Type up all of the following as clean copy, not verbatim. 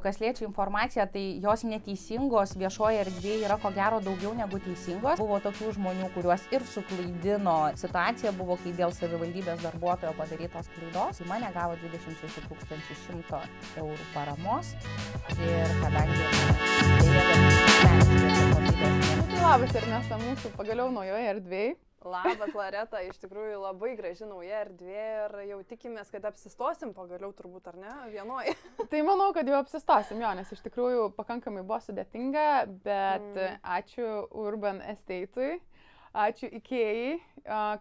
Kas liečia informaciją, tai jos neteisingos viešoje erdvėje yra ko gero daugiau negu teisingos. Buvo tokių žmonių, kuriuos ir suklaidino. Situacija buvo, kai dėl savivaldybės darbuotojo padarytos klaidos. Mane gavo 26 100 eurų paramos. Ir kadangi... Tai labas, Ernesta, mūsų pagaliau naujoje erdvėje. Labas, Loreta, iš tikrųjų labai graži nauja erdvė ir jau tikimės, kad apsistosim pagaliau turbūt, ar ne, vienoje. Tai manau, kad jau apsistosim, jo, nes iš tikrųjų pakankamai buvo sudėtinga, bet ačiū Urban Estate'ui, ačiū Ikėjai,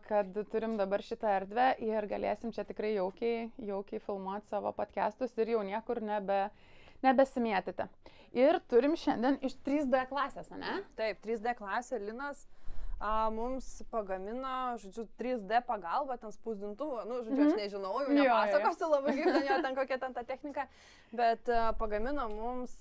kad turim dabar šitą erdvę ir galėsim čia tikrai jaukiai filmuoti savo podcastus ir jau niekur nebesimėtyti. Ir turim šiandien iš 3D klasės, ne? Taip, 3D klasė, Linas mums pagamino, žodžiu, 3D pagalba, ten spausdintuvą, aš nežinau, jau nepasakosiu labai kaip ten kokia ten ta technika, bet pagamino mums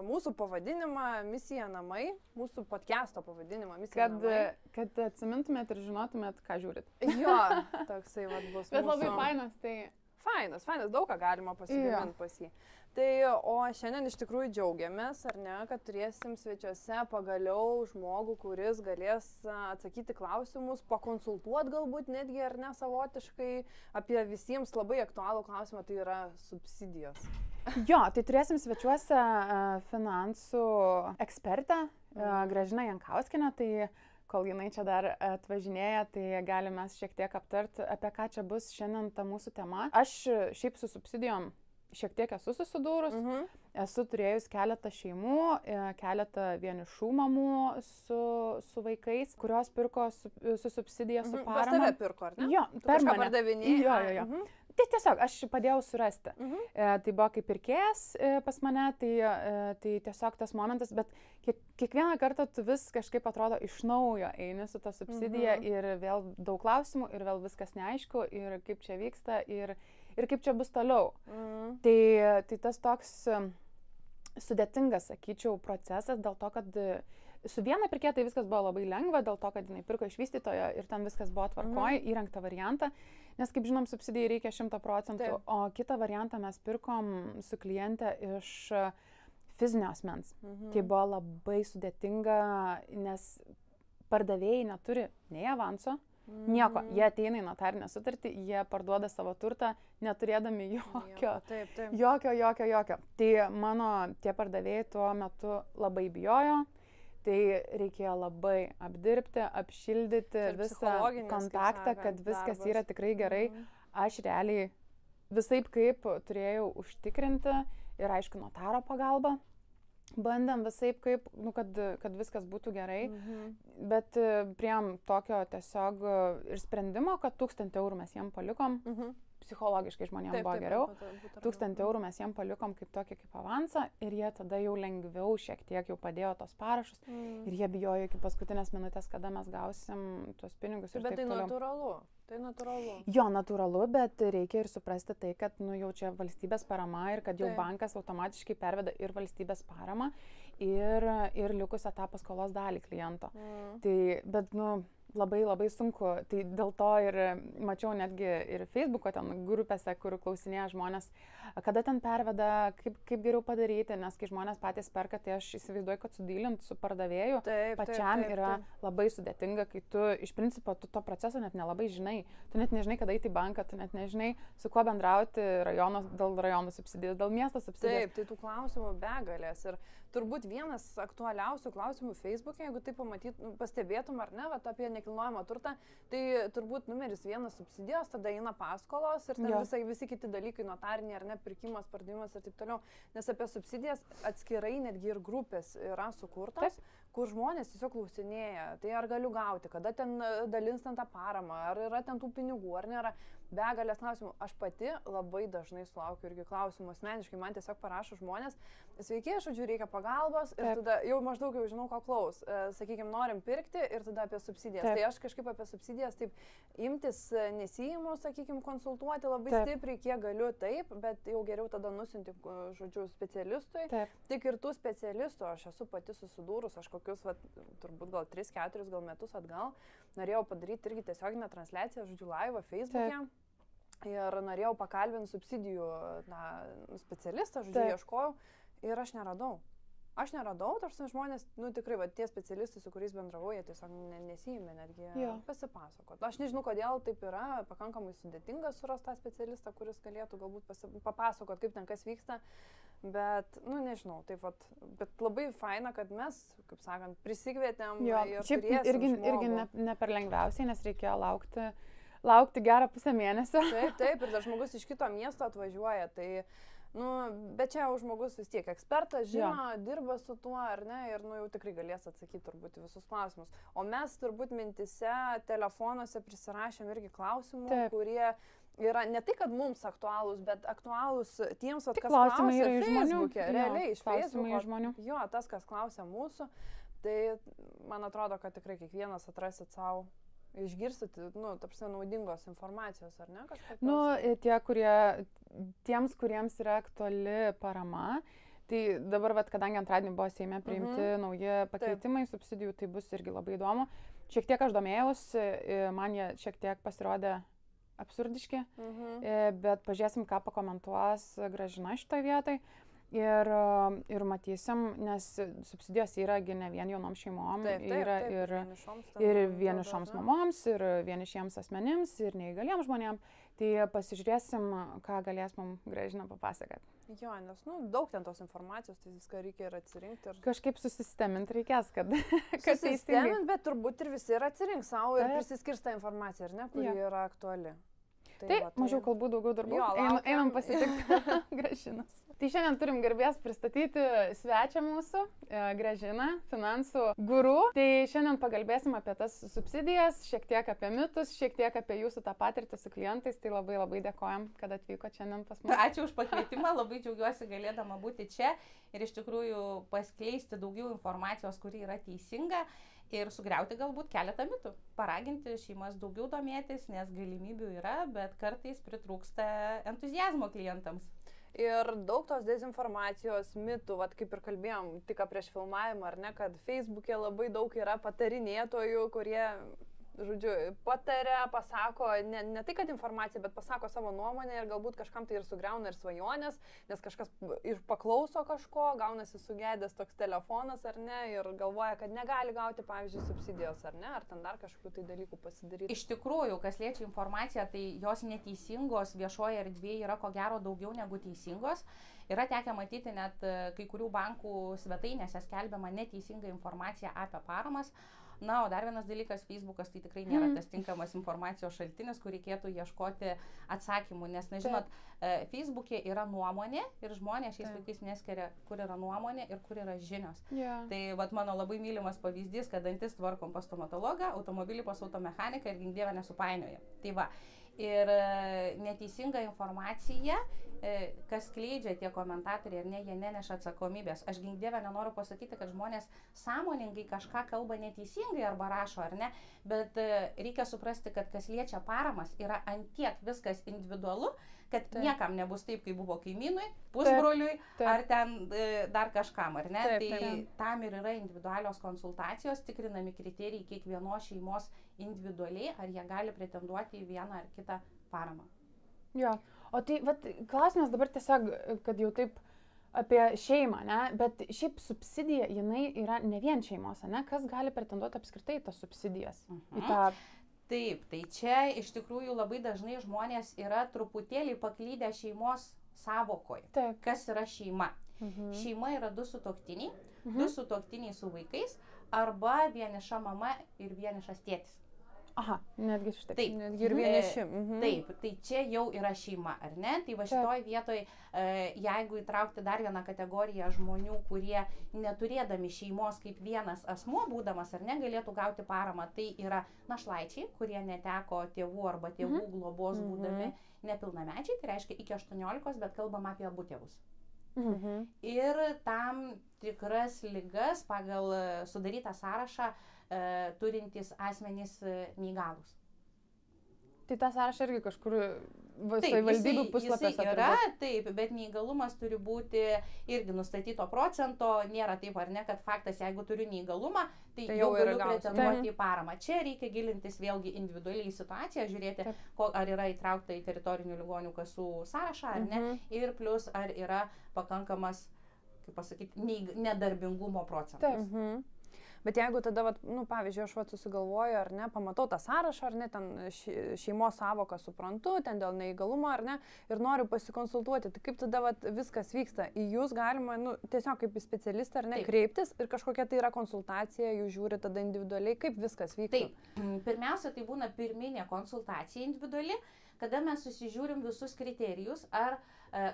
mūsų pavadinimą Misija namai, mūsų podcast'o pavadinimą Misija namai. Kad atsimintumėt ir žinotumėt, ką žiūrit. Jo, toksai bus mūsų. Bet labai fainas, tai... Fainas, daug ką galima pasigaminti pas jį. Tai, o šiandien iš tikrųjų džiaugiamės, ar ne, kad turėsim svečiuose pagaliau žmogų, kuris galės atsakyti klausimus, pakonsultuoti galbūt netgi, ar ne, savotiškai apie visiems labai aktualų klausimą, tai yra subsidijos. Jo, tai turėsim svečiuose finansų ekspertę, Gražiną Jankauskienę, tai kol jinai čia dar atvažinėja, tai galime šiek tiek aptarti, apie ką čia bus šiandien ta mūsų tema. Aš šiaip su subsidijom šiek tiek esu susidūrus, esu turėjus keletą šeimų, keletą vienišų mamų su vaikais, kurios pirko su subsidija, su parama. Pas tave pirko, ar ne? Jo, per mane. Pardavinėjai? Jo. Tai tiesiog aš padėjau surasti. Tai buvo kaip pirkėjas pas mane, tai tiesiog tas momentas, bet kiekvieną kartą tu vis kažkaip atrodo iš naujo eini su ta subsidija ir vėl daug klausimų ir vėl viskas neaišku ir kaip čia vyksta ir kaip čia bus toliau. Tai tas toks sudėtingas, sakyčiau, procesas dėl to, kad su viena pirkėja tai viskas buvo labai lengva, dėl to, kad jinai pirko iš vystytojo ir ten viskas buvo tvarkoj, įrengta variantą, nes kaip žinom, subsidijai reikia 100%, o kitą variantą mes pirkom su kliente iš fizinio asmens. Tai buvo labai sudėtinga, nes pardavėjai neturi nei avanso, nieko. Jie ateina į notarinę sutartį, jie parduoda savo turtą, neturėdami jokio. Tai mano tie pardavėjai tuo metu labai bijojo. Tai reikėjo labai apdirbti, apšildyti visą kontaktą, kad viskas yra tikrai gerai. Aš realiai visaip kaip turėjau užtikrinti ir aišku notaro pagalba. Bandėm visaip kaip, kad viskas būtų gerai, bet priėm tokio tiesiog ir sprendimo, kad 1000 eurų mes jiem palikom. Psichologiškai žmonėms buvo geriau. 1000 eurų mes jiem palikom kaip tokį kaip avansą ir jie tada jau lengviau šiek tiek jau padėjo tos parašus ir jie bijojo iki paskutinės minutės, kada mes gausim tuos pinigus ir bet taip toliau. Bet tai natūralu. Jo, natūralu, bet reikia ir suprasti tai, kad jau čia valstybės parama ir kad jau bankas automatiškai perveda ir valstybės paramą ir likusią tą paskolos dalį kliento. Tai, bet labai sunku. Tai dėl to ir mačiau netgi ir Facebook'o ten grupėse, kur klausinėja žmonės, kada ten perveda, kaip geriau padaryti, nes kai žmonės patys perka, tai aš įsivaizduoju, kad sudylint su pardavėju pačiam yra labai sudėtinga, kai tu iš principo tu to proceso net nelabai žinai. Tu net nežinai, kada eiti į banką, tu net nežinai, su kuo bendrauti dėl rajono subsidijos, dėl miesto subsidijos. Taip, tai tų klausimų begalės. Ir turbūt vienas aktualiausių klausimų Facebook'e, jeigu tai pastebėtum ar ne, apie nekilnojamą turtą, tai turbūt numeris 1 subsidijos, tada eina paskolos ir ten visi kiti dalykai, notariniai ar ne, pirkimas, pardavimas ir taip toliau. Nes apie subsidijas atskirai netgi ir grupės yra sukurtos, kur žmonės tiesiog klausinėja, tai ar galiu gauti, kada ten dalins ten tą paramą, ar yra ten tų pinigų, ar nėra. Begalės klausimų. Aš pati labai dažnai sulaukiu irgi klausimų asmeniškai, man tiesiog parašo žmonės, sveiki, žodžiu, reikia pagalbos ir tada jau maždaug jau žinau, ko klaus. Sakykime, norim pirkti ir tada apie subsidijas. Tai aš kažkaip apie subsidijas taip imtis nesiimu, sakykime, konsultuoti labai stipriai, kiek galiu taip, bet jau geriau tada nusinti, žodžiu, specialistui. Tik ir tų specialistų aš esu pati susidūrus, aš kokius, turbūt gal 3-4 metus atgal, norėjau padaryti irgi tiesioginę transliaciją, žodžiu, live Facebook'e. Ir norėjau pakalbinti subsidijų specialistą, žodžiu, ieškojau. ir aš neradau. Tarsi žmonės, tikrai, tie specialistai, su kuriais bendravau, jie tiesiog nesijėmė netgi pasipasakot. Aš nežinau, kodėl taip yra, pakankamai sudėtinga surasti tą specialistą, kuris galėtų galbūt papasakot, kaip ten kas vyksta, bet, nežinau, taip pat, bet labai faina, kad mes, kaip sakant, prisikvietėm ir turėsim irgi ne per lengviausiai, nes reikėjo laukti gerą pusę mėnesio. Taip, ir dar žmogus iš kito miesto atvažiuoja, tai... bet čia jau žmogus vis tiek ekspertas, žino, dirba su tuo, ar ne, ir jau tikrai galės atsakyti turbūt visus klausimus. O mes turbūt mintise, telefonuose prisirašėm irgi klausimų, kurie yra ne tai, kad mums aktualūs, bet aktualūs tiems, kas klausia Facebook'e, realiai iš Facebook'o. Jo, tas, kas klausia mūsų, tai man atrodo, kad tikrai kiekvienas atrasit savo. Išgirsit, tarsi naudingos informacijos, ar ne? Tiems, kuriems yra aktuali parama, tai dabar, kadangi antradienį buvo Seime priimti nauji pakeitimai subsidijų, tai bus irgi labai įdomu. Šiek tiek aš domėjausi, man jie šiek tiek pasirodė absurdiški, bet pažiūrėsim, ką pakomentuos Gražina šitoje vietoje. Ir matysim, nes subsidijos yra ne vien jaunom šeimom, yra ir vienišoms mamoms, ir vienišiems asmenims, ir neįgaliems žmonėms. Tai pasižiūrėsim, ką galės mums Gražina papasakoti. Jo, nes daug ten tos informacijos, tai viską reikia ir atsirinkti. Kažkaip susisteminti reikės, kad susisteminti, bet turbūt ir visi ir atsirink savo ir prisiskirs tą informaciją, ar ne, kuri yra aktuali. Taip, mažiau kalbų, daugiau darbų. Einam pasitikti Gražinos. Tai šiandien turim garbės pristatyti svečią mūsų, Gražiną, finansų guru. Tai šiandien pakalbėsim apie tas subsidijas, šiek tiek apie mitus, šiek tiek apie jūsų tą patirtį su klientais. Tai labai labai dėkojam, kad atvyko šiandien pas mus. Ačiū už pakvietimą, labai džiaugiuosi galėdama būti čia ir iš tikrųjų paskleisti daugiau informacijos, kuri yra teisinga. Ir sugriauti galbūt keletą mitų, paraginti šeimas daugiau domėtis, nes galimybių yra, bet kartais pritrūksta entuziazmo klientams. Ir daug tos dezinformacijos, mitų, kaip ir kalbėjom tik prieš filmavimą, ar ne, kad Facebook'e labai daug yra patarinėtojų, kurie, žodžiu, pataria, pasako, ne tai, kad informacija, bet pasako savo nuomonę ir galbūt kažkam tai ir sugriauna ir svajonės, nes kažkas ir paklauso kažko, gaunasi sugedęs toks telefonas, ar ne, ir galvoja, kad negali gauti, pavyzdžiui, subsidijos, ar ne, ar ten dar kažkokių tai dalykų pasidaryti. Iš tikrųjų, kas liečia informaciją, tai jos neteisingos viešoje erdvėje yra ko gero daugiau negu teisingos. Yra tekę matyti net kai kurių bankų svetainėse skelbiama neteisinga informacija apie paramas. O dar vienas dalykas, Facebookas tai tikrai nėra tas tinkamas informacijos šaltinis, kur reikėtų ieškoti atsakymų, nes, žinot, Facebook'e yra nuomonė ir žmonės šiais laikais neskiria, kur yra nuomonė ir kur yra žinios. Tai mano labai mylimas pavyzdys, kad dantis tvarkom pas stomatologą, automobilį pas automechaniką ir gink dieve nesupainioja. Tai va, ir neteisinga informacija, kas skleidžia tie komentatoriai, ar ne, jie neneša atsakomybės. Aš gink dieve nenoriu pasakyti, kad žmonės sąmoningai kažką kalba neteisingai arba rašo, ar ne, bet reikia suprasti, kad kas liečia paramas, yra antiek viskas individualu, kad niekam nebus taip, kaip buvo kaimynui, pusbroliui, ar ten dar kažkam, ar ne. Tai tam ir yra individualios konsultacijos, tikrinami kriterijai kiekvienos šeimos individualiai, ar jie gali pretenduoti į vieną ar kitą paramą. Jo. O tai, klausimas dabar tiesiog, kad jau taip apie šeimą, ne, bet šiaip subsidija, jinai yra ne vien šeimos, ne, kas gali pretenduoti apskritai tas subsidijas? Taip, tai čia iš tikrųjų labai dažnai žmonės yra truputėlį paklydę šeimos savokoje. Kas yra šeima? Šeima yra du sutuoktiniai, du sutuoktiniai su vaikais, arba vieniša mama ir vienišas tėtis. Aha, netgi štai. Taip, netgi ir vieniši. Taip, tai čia jau yra šeima, ar ne? Tai va šitoj vietoj, jeigu įtraukti dar vieną kategoriją žmonių, kurie neturėdami šeimos kaip vienas asmuo būdamas, ar ne, galėtų gauti paramą, tai yra našlaičiai, kurie neteko tėvų arba tėvų globos būdami nepilnamečiai, tai reiškia iki 18, bet kalbam apie abu tėvus. Ir tam tikras ligas pagal sudarytą sąrašą turintys asmenys neįgalūs. Tai tą sąrašą irgi kažkur savivaldybių puslapiuose yra, taip, bet neįgalumas turi būti irgi nustatyto procento, nėra taip ar ne, kad faktas, jeigu turiu neįgalumą, tai jau galiu pretenduoti į paramą. Čia reikia gilintis vėlgi individualiai į situaciją, žiūrėti, ar yra įtraukta į teritorinių ligonių kasų sąrašą ar ne, ir plus ar yra pakankamas kaip pasakyti, nedarbingumo procentas. Taip. Bet jeigu tada, pavyzdžiui, aš susigalvoju, ar ne, pamatau tą sąrašą, ar ne, ten šeimos savoką suprantu, ten dėl neįgalumo, ar ne, ir noriu pasikonsultuoti, tai kaip tada viskas vyksta? Į jūs galima, tiesiog kaip į specialistą, ar ne, kreiptis ir kažkokia tai yra konsultacija, jūs žiūri tada individualiai, kaip viskas vyksta? Taip, pirmiausia, tai būna pirminė konsultacija individuali, kada mes susižiūrim visus kriterijus, ar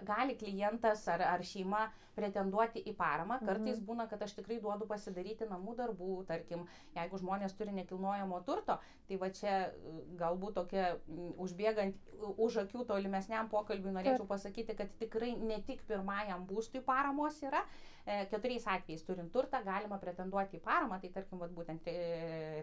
gali klientas ar šeima pretenduoti į paramą. Kartais būna, kad aš tikrai duodu pasidaryti namų darbų, tarkim, jeigu žmonės turi nekilnojamo turto, tai va čia galbūt tokia užbėgant už akių tolimesniam pokalbiui norėčiau pasakyti, kad tikrai ne tik pirmajam būstui paramos yra, 4 atvejais turint turtą galima pretenduoti į paramą, tai tarkim, būtent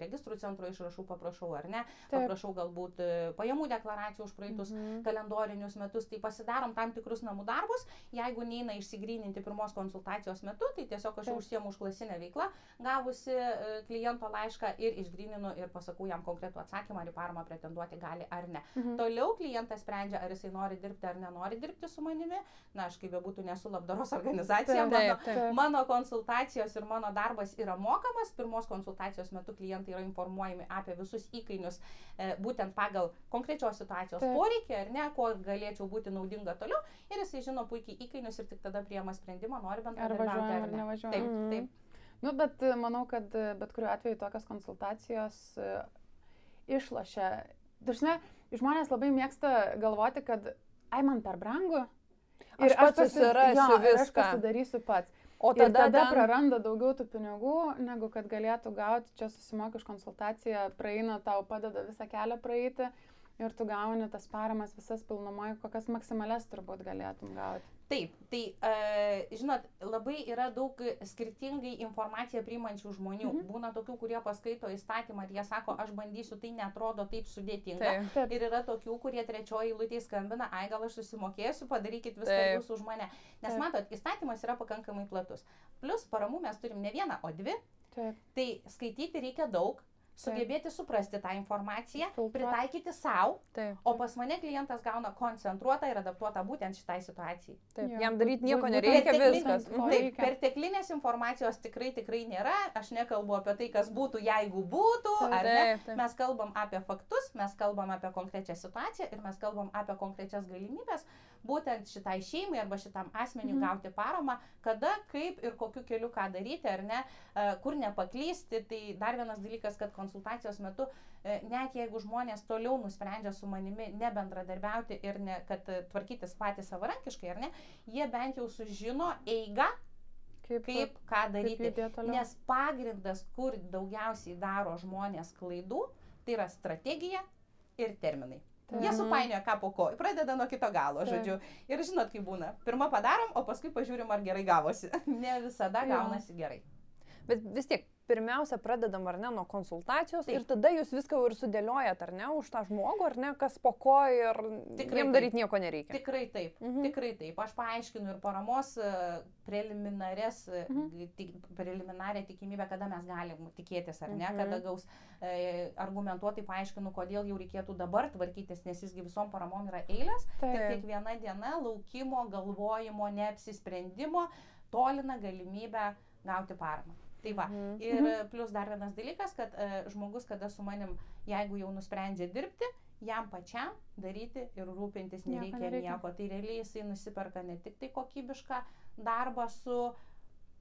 registrų centro išrašų paprašau, ar ne, paprašau galbūt pajamų deklaracijų už praeitus kalendorinius metus, tai pasidarom tam tikrus namų darbus, jeigu neina išsigryninti pirmos konsultacijos metu, tai tiesiog aš užsiemu užklasinę veiklą, gavusi kliento laišką ir išgryninu ir pasakau jam konkretų atsakymą, ar į paramą pretenduoti gali ar ne. Toliau klientas sprendžia, ar jisai nori dirbti ar nenori dirbti su manimi, na aš kaip bebūtų nesu labdaros organizacija, mano konsultacijos ir mano darbas yra mokamas, pirmos konsultacijos metu klientai yra informuojami apie visus įkainius, būtent pagal konkrečios situacijos poreikį, ar ne, ko galėčiau būti naudinga toliau, ir jisai žino puikiai įkainius ir tik tada priima sprendimą, nori bendradarbiauti ar ne. Taip. Bet manau, kad bet kuriuo atveju tokios konsultacijos išlošia. Dažnai žmonės labai mėgsta galvoti, kad man per brangu ir aš pasidarysiu pats. O tada praranda daugiau tų pinigų, negu kad galėtų gauti, čia susimoki už konsultaciją, praeina, tau padeda visą kelią praeiti ir tu gauni tas paramas visas pilnumoje, kokias maksimales turbūt galėtum gauti. Taip, tai žinot, labai yra daug skirtingai informaciją priimančių žmonių. Būna tokių, kurie paskaito įstatymą ir jie sako, aš bandysiu, tai netrodo taip sudėtinga. Ir yra tokių, kurie trečioji eilutėje skambina, ai gal aš susimokėsiu, padarykit viską jūs už mane. Nes matot, įstatymas yra pakankamai platus. Plus paramų mes turim ne vieną, o 2. Tai skaityti reikia daug. Sugebėti suprasti tą informaciją, pritaikyti savo, o pas mane klientas gauna koncentruotą ir adaptuotą būtent šitai situacijai. Jam daryti nieko nereikia, viskas. Taip, perteklinės informacijos tikrai nėra, aš nekalbu apie tai, kas būtų, jeigu būtų, ar ne. Mes kalbam apie faktus, mes kalbam apie konkrečią situaciją ir mes kalbam apie konkrečias galimybės būtent šitai šeimai arba šitam asmeniui gauti paramą, kada, kaip ir kokiu keliu ką daryti, ar ne, kur nepaklysti. Tai dar vienas dalykas, kad konsultacijos metu, net jeigu žmonės toliau nusprendžia su manimi nebendradarbiauti ir kad tvarkytis patys savarankiškai, ar ne, jie bent jau sužino eigą, kaip ką daryti. Nes pagrindas, kur daugiausiai daro žmonės klaidų, tai yra strategija ir terminai. Jie supainioja ką po ko, pradeda nuo kito galo, žodžiu. Ir žinot, kaip būna. Pirmą padarom, o paskui pažiūrim, ar gerai gavosi. Ne visada gaunasi gerai. Bet vis tiek, pirmiausia, pradedam, ar ne, nuo konsultacijos ir tada jūs viską ir sudėliojat, ar ne, už tą žmogų, ar ne, kas po ko ir jiem daryti nieko nereikia. Tikrai taip, tikrai taip. Aš paaiškinu ir paramos preliminarią tikimybę, kada mes galim tikėtis, ar ne, kada gaus, argumentuotai paaiškinu, kodėl jau reikėtų dabar tvarkytis, nes visgi visom paramom yra eilės, ir kiekviena diena laukimo, galvojimo, neapsisprendimo tolina galimybę gauti paramą. Tai va, ir plus dar vienas dalykas, kad žmogus, kada su manim, jeigu jau nusprendžia dirbti, jam pačiam daryti ir rūpintis nereikia nieko. Tai realiai jisai nusiperka ne tik tai kokybišką darbą su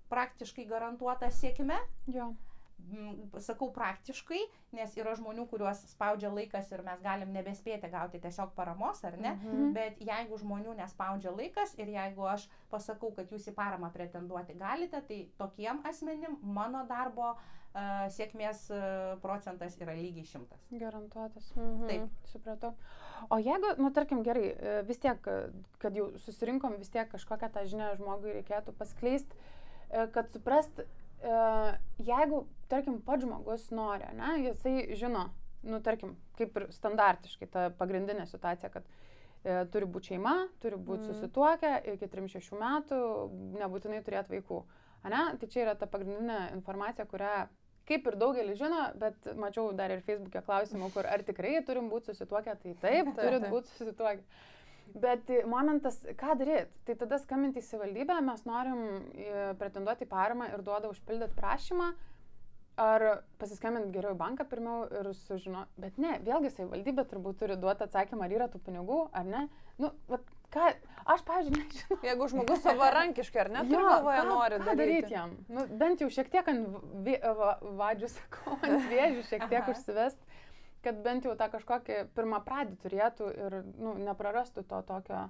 praktiškai garantuota sėkme. Sakau praktiškai, nes yra žmonių, kuriuos spaudžia laikas ir mes galim nebespėti gauti tiesiog paramos, ar ne? Bet jeigu žmonių nespaudžia laikas ir jeigu aš pasakau, kad jūs į paramą pretenduoti galite, tai tokiem asmenim mano darbo sėkmės procentas yra lygiai 100. Garantuotas. Taip, supratau. O jeigu, tarkim, gerai, vis tiek, kad jau susirinkom, vis tiek kažkokią tą žinią žmogui reikėtų paskleisti, kad suprast, jeigu, tarkim, pats žmogus nori, ne, jisai žino, tarkim, kaip ir standartiškai ta pagrindinė situacija, kad turi būti šeima, turi būti susituokę, iki 3-6 metų nebūtinai turėti vaikų. Ne? Tai čia yra ta pagrindinė informacija, kurią kaip ir daugelis žino, bet mačiau dar ir Facebook'e klausimų, kur ar tikrai turim būti susituokę, tai taip, turit būti susituokę. Bet momentas, ką daryti? Tai tada skambinti į savivaldybę, mes norim pretenduoti į paramą ir duoda užpildyti prašymą, ar pasiskambinti geriau į banką pirmiau ir sužinoti. Bet ne, vėlgi savivaldybė turbūt turi duoti atsakymą, ar yra tų pinigų, ar ne. Nu, vat, ką, aš, pavyzdžiui, nežinau. Jeigu žmogus savarankiškai ar net galvoja, nori daryti jam. Nu, bent jau šiek tiek ant vadžių, sakau, ant vėžių šiek tiek užsivest, kad bent jau tą kažkokį pirmą pradį turėtų ir neprarastų to tokio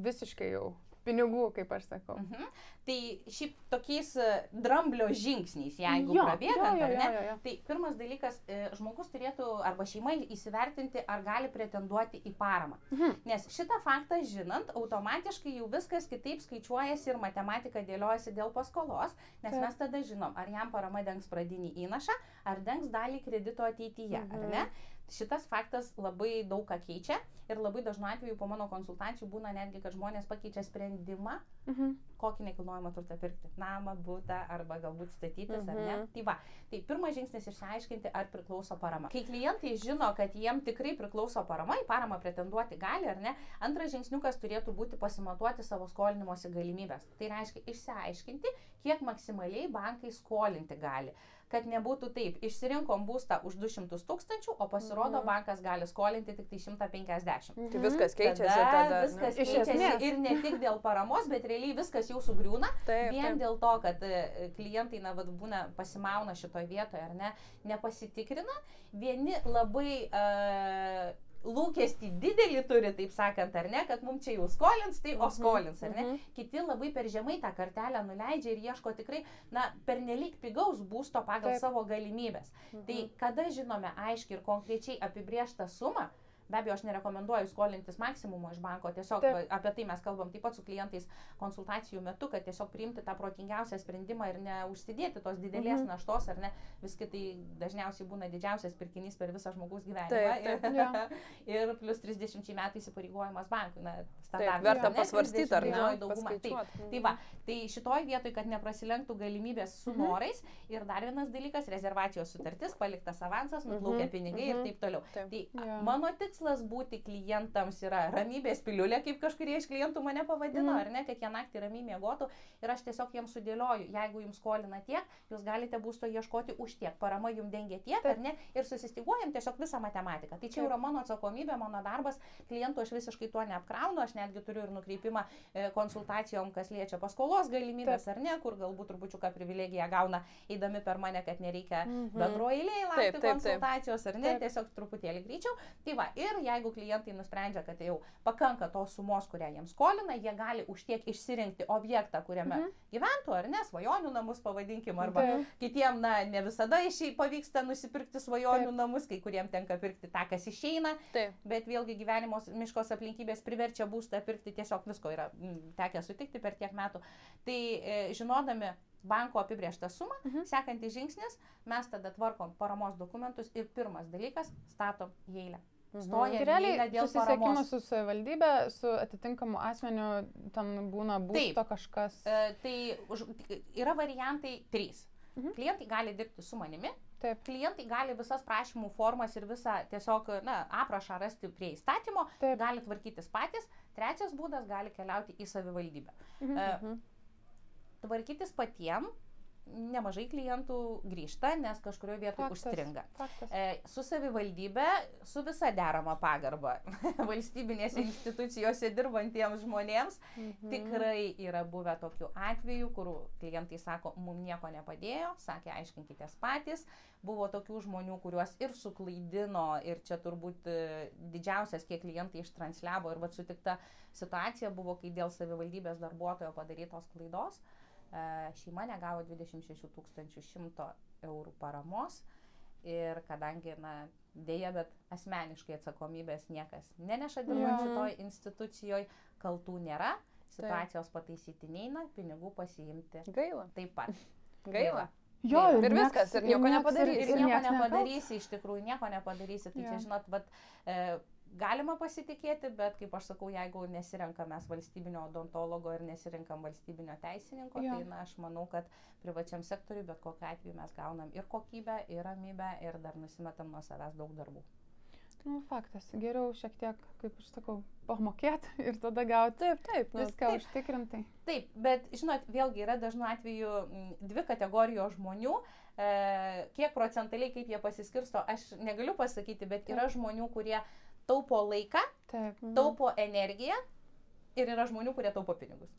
visiškai jau pinigų, kaip aš sakau. Tai šiaip tokiais dramblio žingsniais, jeigu prabėgant, ar ne, tai pirmas dalykas, žmogus turėtų arba šeima įsivertinti, ar gali pretenduoti į paramą. Nes šitą faktą žinant, automatiškai jau viskas kitaip skaičiuojasi ir matematika dėliojasi dėl paskolos, nes mes tada žinom, ar jam parama dengs pradinį įnašą, ar dengs dalį kredito ateityje, ar ne. Šitas faktas labai daug ką keičia ir labai dažnu atveju po mano konsultacijų būna netgi, kad žmonės pakeičia sprendimą, kokį nekilnojamą turtą pirkti. Namą, butą arba galbūt statytis, ar ne. Tai va, tai pirmas žingsnis išsiaiškinti, ar priklauso parama. Kai klientai žino, kad jiem tikrai priklauso parama, į paramą pretenduoti gali, ar ne, antras žingsniukas turėtų būti pasimatuoti savo skolinimosi galimybės. Tai reiškia išsiaiškinti, kiek maksimaliai bankai skolinti gali. Kad nebūtų taip, išsirinkom būstą už 200 000, o pasirodo bankas gali skolinti tik tai 150. Tai viskas keičiasi tada. Viskas keičiasi ir ne tik dėl paramos, bet realiai viskas jau sugriūna. Vien dėl to, kad klientai būna pasimauna šitoje vietoje, ar ne, nepasitikrina. Vieni labai lūkestį didelį turi, taip sakant, ar ne, kad mums čia jau skolins, tai o skolins, ar ne. Kiti labai per žemai tą kartelę nuleidžia ir ieško tikrai, pernelyg pigaus būsto pagal savo galimybės. Tai kada žinome aiškiai ir konkrečiai apibrėžtą sumą, be abejo, aš nerekomenduoju skolintis maksimumo iš banko, tiesiog apie tai mes kalbam taip pat su klientais konsultacijų metu, kad tiesiog priimti tą protingiausią sprendimą ir neužsidėti tos didelės naštos, ar ne, viskai tai dažniausiai būna didžiausias pirkinys per visą žmogaus gyvenimą. Ir plus 30 metų įsipareigojimas bankui. Verta pasvarstyti, ar ne? Tai va, tai šitoj vietoj, kad neprasilenktų galimybės su norais. Ir dar vienas dalykas, rezervacijos sutartis, paliktas avansas, nuplaukia pinigai ir taip toliau. Tai mano tikslas būti klientams yra ramybės piliulė, kaip kažkurie iš klientų mane pavadino, ar ne, kad jie naktį ramiai miegotų ir aš tiesiog jiems sudėlioju, jeigu jums skolina tiek, jūs galite būsto ieškoti už tiek, parama jums dengia tiek, ar ne, ir susistiguojam tiesiog visą matematiką. Tai čia yra mano atsakomybė, mano darbas, klientų aš visiškai tuo neapkraunu, aš netgi turiu ir nukreipimą konsultacijom, kas liečia paskolos galimybės, ar ne, kur galbūt trupučiuką privilegiją gauna, eidami per mane, kad nereikia bendro eilėje laukti konsultacijos, ar ne, tiesiog truputėlį greičiau. Tai va, ir jeigu klientai nusprendžia, kad jau pakanka tos sumos, kurią jiems skolina, jie gali už tiek išsirinkti objektą, kuriame gyventų, ar ne, svajonių namus pavadinkim, arba kitiem, ne visada pavyksta nusipirkti svajonių namus, kai kuriem tenka pirkti tą, kas išeina, bet vėlgi gyvenimo miškos aplinkybės priverčia būstą pirkti, tiesiog visko yra tekę sutikti per tiek metų. Tai žinodami banko apibrėžtą sumą, sekantis žingsnis, mes tada tvarkom paramos dokumentus ir pirmas dalykas, statom į eilę. Realiai susisiekimas su savivaldybė, su atitinkamu asmeniu, ten būna būsto kažkas. Tai yra variantai 3. Klientai gali dirbti su manimi, klientai gali visas prašymų formas ir visą tiesiog aprašą rasti prie įstatymo, gali tvarkytis patys. Trečias būdas gali keliauti į savivaldybę. Tvarkytis patiem. Nemažai klientų grįžta, nes kažkurioje vietoje užstringa. Su savivaldybė, su visa derama pagarba valstybinėse institucijose dirbantiems žmonėms, tikrai yra buvę tokių atvejų, kur klientai sako, mums nieko nepadėjo, sakė, aiškinkitės patys. Buvo tokių žmonių, kuriuos ir suklaidino, ir čia turbūt didžiausias, kiek klientai ištransliavo, ir sutikta situacija buvo, kai dėl savivaldybės darbuotojo padarytos klaidos šeima negavo 26 100 eurų paramos ir kadangi, dėja, bet asmeniškai atsakomybės niekas neneša dirbant šitoj institucijoje, kaltų nėra, situacijos pataisyti neina, pinigų pasiimti. Gaila. Taip pat. Gaila. Jo, ir viskas, ir nieko nepadarysi. Ir nieko nepadarysi, iš tikrųjų nieko nepadarysi. Tai čia, žinot, galima pasitikėti, bet kaip aš sakau, jeigu nesirenkam mes valstybinio odontologo ir nesirenkam valstybinio teisininko, tai aš manau, kad privačiam sektoriui bet kokiu atveju mes gaunam ir kokybę, ir ramybę, ir dar nusimetam nuo savęs daug darbų. Nu, faktas, geriau šiek tiek, kaip aš sakau, pamokėti ir tada gauti viską užtikrintai. Taip, bet žinot, vėlgi yra dažnu atveju dvi kategorijos žmonių, kiek procentaliai kaip jie pasiskirsto, aš negaliu pasakyti, bet yra žmonių, kurie taupo laiką, taupo energiją. Ir yra žmonių, kurie taupo pinigus.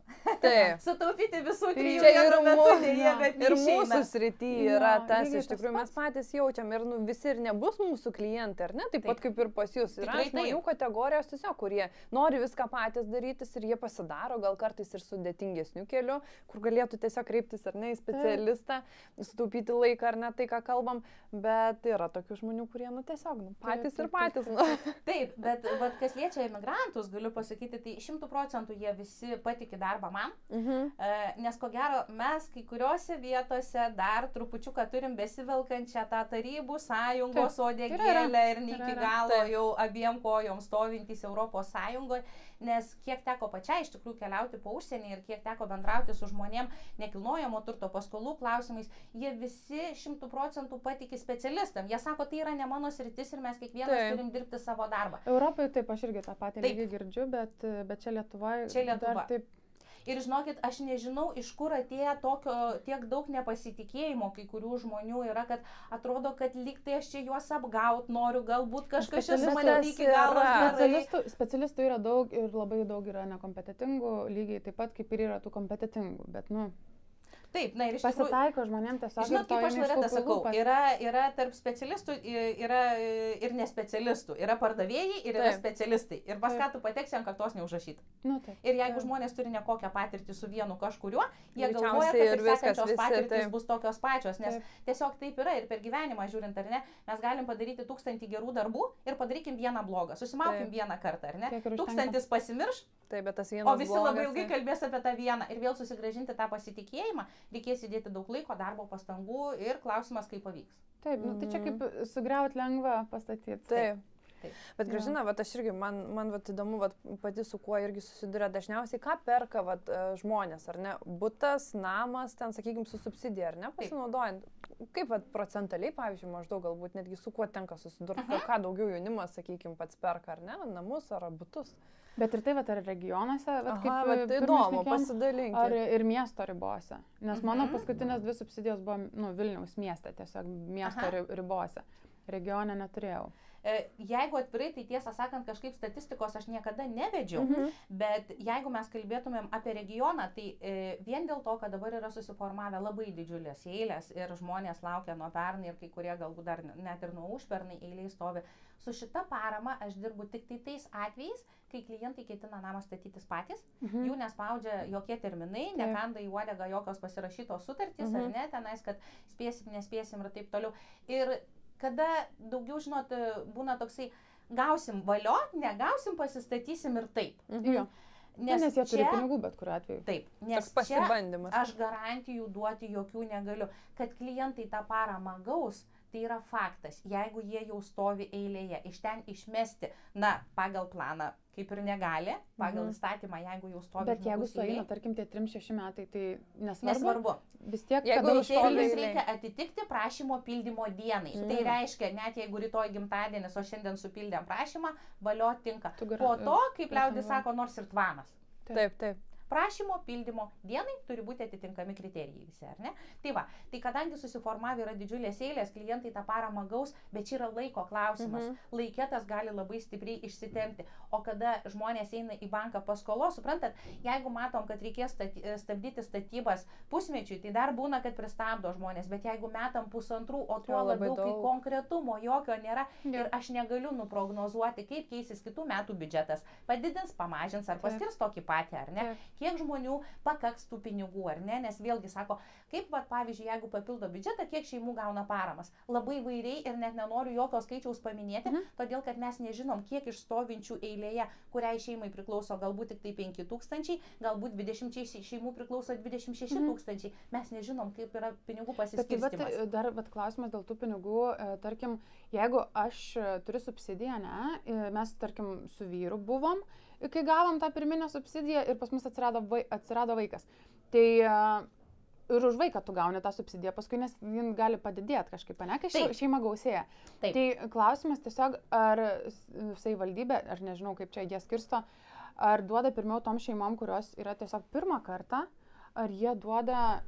Taip. Sutaupyti visų trijų ir mūsų srityje yra tas, iš tikrųjų mes patys jaučiam ir visi ir nebus mūsų klientai, ar ne? Taip pat kaip ir pas jūs. Yra žmonių kategorijos tiesiog, kurie nori viską patys darytis ir jie pasidaro, gal kartais ir sudėtingesnių kelių, kur galėtų tiesiog kreiptis ar ne į specialistą, sutaupyti laiką ar ne tai, ką kalbam, bet yra tokių žmonių, kurie tiesiog patys ir patys. Taip, bet kas liečia imigrantus, galiu pasakyti, tai 100% jie visi patikė darbą man, nes ko gero mes kai kuriuose vietose dar trupučiuką turim besivelkančią tą tarybų sąjungos odegėlę ir ne iki galo jau abiem kojom stovintys Europos Sąjungoje, nes kiek teko pačiai iš tikrųjų keliauti po užsienį ir kiek teko bendrauti su žmonėm nekilnojamo turto paskolų klausimais, jie visi 100% patikė specialistam. Jie sako, tai yra ne mano sritis ir mes kiekvienas turim dirbti savo darbą. Europoje taip, aš irgi tą patį lygį girdžiu, bet čia Lietuvoje dar taip. Ir žinokit, aš nežinau, iš kur atėjo tiek daug nepasitikėjimo, kai kurių žmonių yra, kad atrodo, kad lyg tai aš čia juos apgaut noriu, galbūt kažkas čia su manimi iki galo. Specialistų yra daug ir labai daug yra nekompetitingų, lygiai taip pat kaip ir yra tų kompetitingų, bet Taip, na ir iš tikrųjų. Pasitaiko žmonėms tiesiog. Žinot, kaip aš Loreta sakau, yra tarp specialistų, yra ir nespecialistų, yra pardavėjai ir yra specialistai. Ir pas ką tu pateksi, ant kaktos neužrašyta. Ir jeigu žmonės turi nekokią patirtį su vienu kažkuriuo, jie galvoja, kad ir sekančios patirtis bus tokios pačios, nes tiesiog taip yra ir per gyvenimą žiūrint, ar ne, mes galim padaryti 1000 gerų darbų ir padarykim vieną blogą, susimaukim vieną kartą, ar ne, 1000 pasimirš. Taip, bet tas vienas o visi labai ilgai kalbės apie tą vieną ir vėl susigrąžinti tą pasitikėjimą, reikės įdėti daug laiko, darbo, pastangų ir klausimas, kaip pavyks. Taip, tai čia kaip sugriauti lengva pastatyti. Taip. Bet Gražina, aš irgi, man įdomu, pati su kuo irgi susiduria dažniausiai, ką perka žmonės, ar ne, butas, namas, ten, sakykime, su subsidija, ar ne, pasinaudojant. Kaip procentaliai, pavyzdžiui, maždaug galbūt netgi su kuo tenka susidurti, ką daugiau jaunimas, sakykime, pats perka, ar ne, namus ar butus. Bet ir tai, ar regionuose, kaip įdomu, pasidalinkite. Ar ir miesto ribose. Nes mano paskutinės 2 subsidijos buvo Vilniaus mieste, tiesiog miesto ribose. Regione neturėjau. Jeigu atvirai, tai tiesą sakant, kažkaip statistikos aš niekada nevedžiau, bet jeigu mes kalbėtumėm apie regioną, tai vien dėl to, kad dabar yra susiformavę labai didžiulės eilės ir žmonės laukia nuo pernai ir kai kurie galbūt dar net ir nuo užpernai eiliai stovi. Su šita parama aš dirbu tik tai tais atvejais, kai klientai ketina namą statytis patys, jų nespaudžia jokie terminai, nekanda į uodegą jokios pasirašytos sutartys, ar ne, tenais, kad spėsim, nespėsim ir taip toliau. Ir kada daugiau, žinot, būna toksai, gausim valio, negausim, pasistatysim ir taip. Nes jie turi pinigų bet kuriuo atveju. Taip, nes čia aš garantijų duoti jokių negaliu, kad klientai tą paramą gaus. Tai yra faktas, jeigu jie jau stovi eilėje, iš ten išmesti, pagal planą kaip ir negali, pagal įstatymą, jeigu jau stovi. Bet jeigu sueina, tarkim, tie 3-6 metai, tai nesvarbu. Vis tiek, jeigu kriterijus reikia atitikti prašymo pildymo dienai. Tai reiškia, net jeigu rytoj gimtadienis, o šiandien supildėm prašymą, valio tinka. Po to, kaip liaudis sako, nors ir tvanas. Taip. Prašymo pildymo dienai turi būti atitinkami kriterijai visi, ar ne? Tai va, tai kadangi susiformavę yra didžiulės eilės, klientai tą paramą gaus, bet čia yra laiko klausimas. Laiketas gali labai stipriai išsitempti. O kada žmonės eina į banką paskolos, suprantat, jeigu matom, kad reikės stabdyti statybas pusmečiui, tai dar būna, kad pristabdo žmonės, bet jeigu metam 1,5, o tuo labiau, kai konkretumo jokio nėra ir aš negaliu nuprognozuoti, kaip keisis kitų metų biudžetas, padidins, pamažins ar paskirs tokį patį, ar ne? Kiek žmonių pakaks tų pinigų, ar ne? Nes vėlgi sako, kaip, pavyzdžiui, jeigu papildo biudžetą, kiek šeimų gauna paramas. Labai vairiai ir net nenoriu jokio skaičiaus paminėti, todėl kad mes nežinom, kiek iš stovinčių eilėje, kuriai šeimai priklauso galbūt tik tai 5,000, galbūt 20 šeimų priklauso 26,000. Mes nežinom, kaip yra pinigų pasiskirstymas. Bet dar klausimas dėl tų pinigų, tarkim, jeigu aš turiu subsidiją, mes, tarkim, su vyru buvom, kai gavom tą pirminę subsidiją ir pas mus atsirado vaikas. Tai ir už vaiką tu gauni tą subsidiją paskui, nes jin gali padidėti kažkaip, ne, kai šeima gausėja. Taip. Tai klausimas tiesiog, ar savivaldybė, ar nežinau, kaip čia jie skirsto, ar duoda pirmiau tom šeimom, kurios yra tiesiog pirmą kartą, ar jie duoda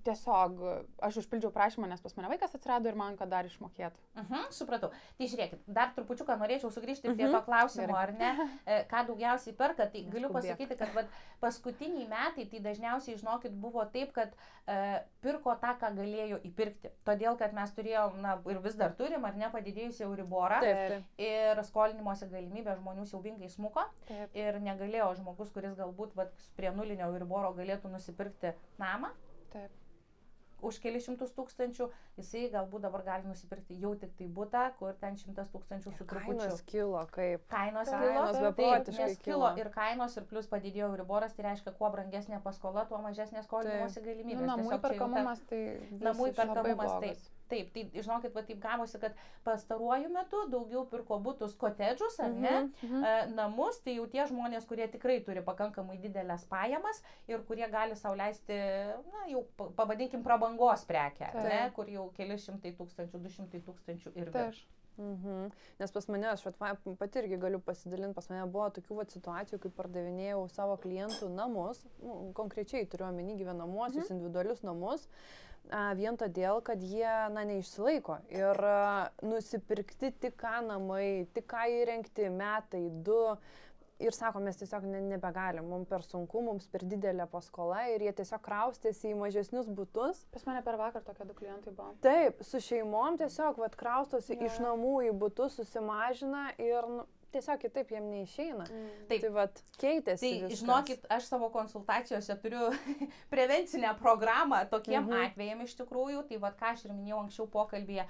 tiesiog, aš užpildžiau prašymą, nes pas mane vaikas atsirado ir man kad dar išmokėtų. Supratau. Tai žiūrėkit, dar trupučiuką norėčiau sugrįžti prie to klausimo, ar ne, ką daugiausiai perka. Tai galiu pasakyti, kad paskutiniai metai, tai dažniausiai, žinokit, buvo taip, kad pirko tą, ką galėjo įpirkti. Todėl, kad mes turėjom, ir vis dar turim, ar ne, padidėjusi Euriborą. Ir skolinimosi galimybė žmonių siaubingai smuko. Ir negalėjo žmogus, kuris galbūt prie nulinio Euriboro galėtų nusipirkti namą. Taip. Už kelius šimtus tūkstančių, jisai galbūt dabar gali nusipirkti jau tik tai butą, kur ten 100 000 su trupučiu. Kainos kilo, kaip? Kainos beprotiškai kilo ir kainos, ir plus padidėjo Euriboras, tai reiškia, kuo brangesnė paskola, tuo mažesnė skolinimosi galimybės. Namų įperkamumas tai namų įperkamumas taip. Taip, tai žinokit, taip gavosi, kad pastaruoju metu daugiau pirko butus, kotedžus, ar ne, namus, tai jau tie žmonės, kurie tikrai turi pakankamai didelės pajamas ir kurie gali sau leisti, jau pavadinkim prabangos prekę, ne, kur jau kelius šimtai tūkstančių, 200 000 ir virš. Nes pas mane, aš pati irgi galiu pasidalinti, pas mane buvo tokių situacijų, kai pardavinėjau savo klientų namus, konkrečiai turiu omeny gyvenamuosius, individualius namus, vien todėl, kad jie, neišsilaiko ir nusipirkti tik ką namai, tik ką įrengti metai, 2 ir sako, mes tiesiog nebegalim, mums per sunku, mums per didelė paskola ir jie tiesiog kraustėsi į mažesnius butus. Pas mane per vakar tokie 2 klientai buvo. Taip, su šeimom tiesiog kraustosi iš namų į butus, susimažina ir tiesiog kitaip jiem neišeina. Taip, tai keitėsi. Tai viskas. Žinokit, aš savo konsultacijose turiu prevencinę programą tokiem atvejam iš tikrųjų. Tai ką aš ir minėjau anksčiau pokalbėje,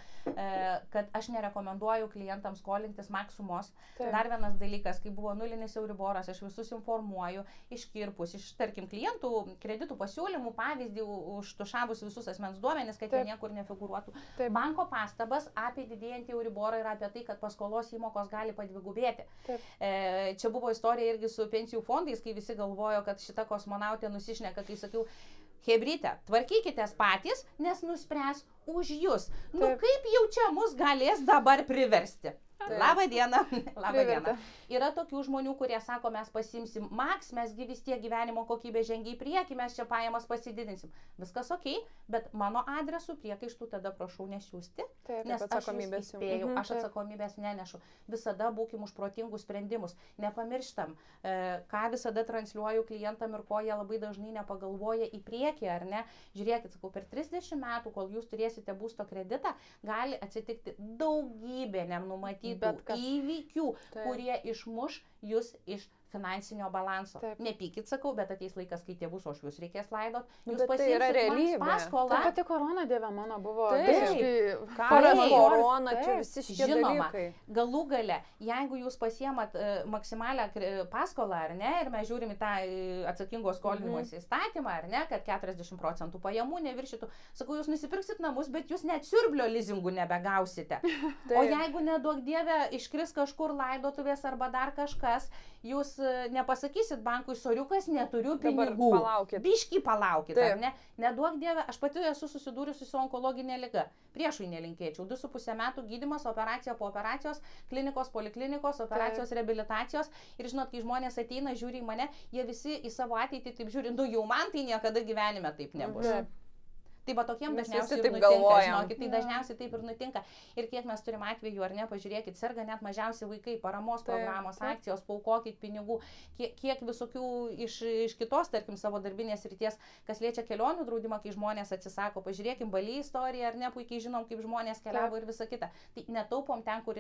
kad aš nerekomenduoju klientams skolintis maksumos. Taip. Dar vienas dalykas, kai buvo nulinis Euriboras, aš visus informuoju, iškirpus, iš, tarkim, klientų kreditų pasiūlymų, pavyzdį, užtušavus visus asmens duomenis, kad jie niekur nefigūruotų. Taip. Banko pastabas apie didėjantį Euriborą ir apie tai, kad paskolos įmokos gali padvigubėti. Čia buvo istorija irgi su pensijų fondais, kai visi galvojo, kad šita kosmonautė nusišneka, kai sakiau, hebryte, tvarkykitės patys, nes nuspręs už jūs. Kaip jau čia mus galės dabar priversti? Labą dieną. Labą dieną. Yra tokių žmonių, kurie sako, mes pasimsim maks, mesgi vis tiek gyvenimo kokybė žengia į priekį, mes čia pajamas pasididinsim. Viskas ok, bet mano adresu priekaištų tada prašau nesiųsti, nes aš įspėjau, aš atsakomybės nenešu. Visada būkim už protingus sprendimus. Nepamirštam, ką visada transliuoju klientam ir ko jie labai dažnai nepagalvoja į priekį, ar ne. Žiūrėkit, sakau, per 30 metų, kol jūs turėsite būsto kreditą, gali atsitikti daugybė nenumatytų įvykių, kurie išmuš jūs iš finansinio balanso. Taip. Nepykit, sakau, bet ateis laikas, kai tėvus ošvius reikės laidot. Jūs pasiimsit paskolą. Ta pati korona, dieve mano, buvo korona, čia visi šitie dalykai. Galų gale, jeigu jūs pasiemat maksimalią paskolą, ar ne, ir mes žiūrim į tą atsakingos skolinimosi įstatymą, ar ne, kad 40% pajamų neviršytų, sakau, jūs nusipirksit namus, bet jūs net siurblio lizingų nebegausite. O jeigu neduok dieve iškris kažkur laidotuvės arba dar kažkas, jūs nepasakysit bankui, soriukas, neturiu pinigų. Biškį palaukit, ar ne? Neduok dieve, aš pati esu susidūrusi su onkologinė liga. Priešui nelinkėčiau. 2,5 metų gydymas, operacija po operacijos, klinikos, poliklinikos, operacijos, reabilitacijos. Ir žinot, kai žmonės ateina, žiūri į mane, jie visi į savo ateitį taip žiūri, jau man tai niekada gyvenime taip nebus. Tai va tokiem dažniausiai ir nutinka, žinokit, tai dažniausiai taip ir nutinka. Ir kiek mes turim atvejų, ar ne, pažiūrėkit, serga net mažiausi vaikai, paramos programos, akcijos, paukokit pinigų, kiek visokių iš kitos, tarkim, savo darbinės ryties, kas liečia kelionių draudimą, kai žmonės atsisako, pažiūrėkim, Bali istoriją, ar ne, puikiai žinom, kaip žmonės keliavo ir visa kita. Tai netaupom ten, kur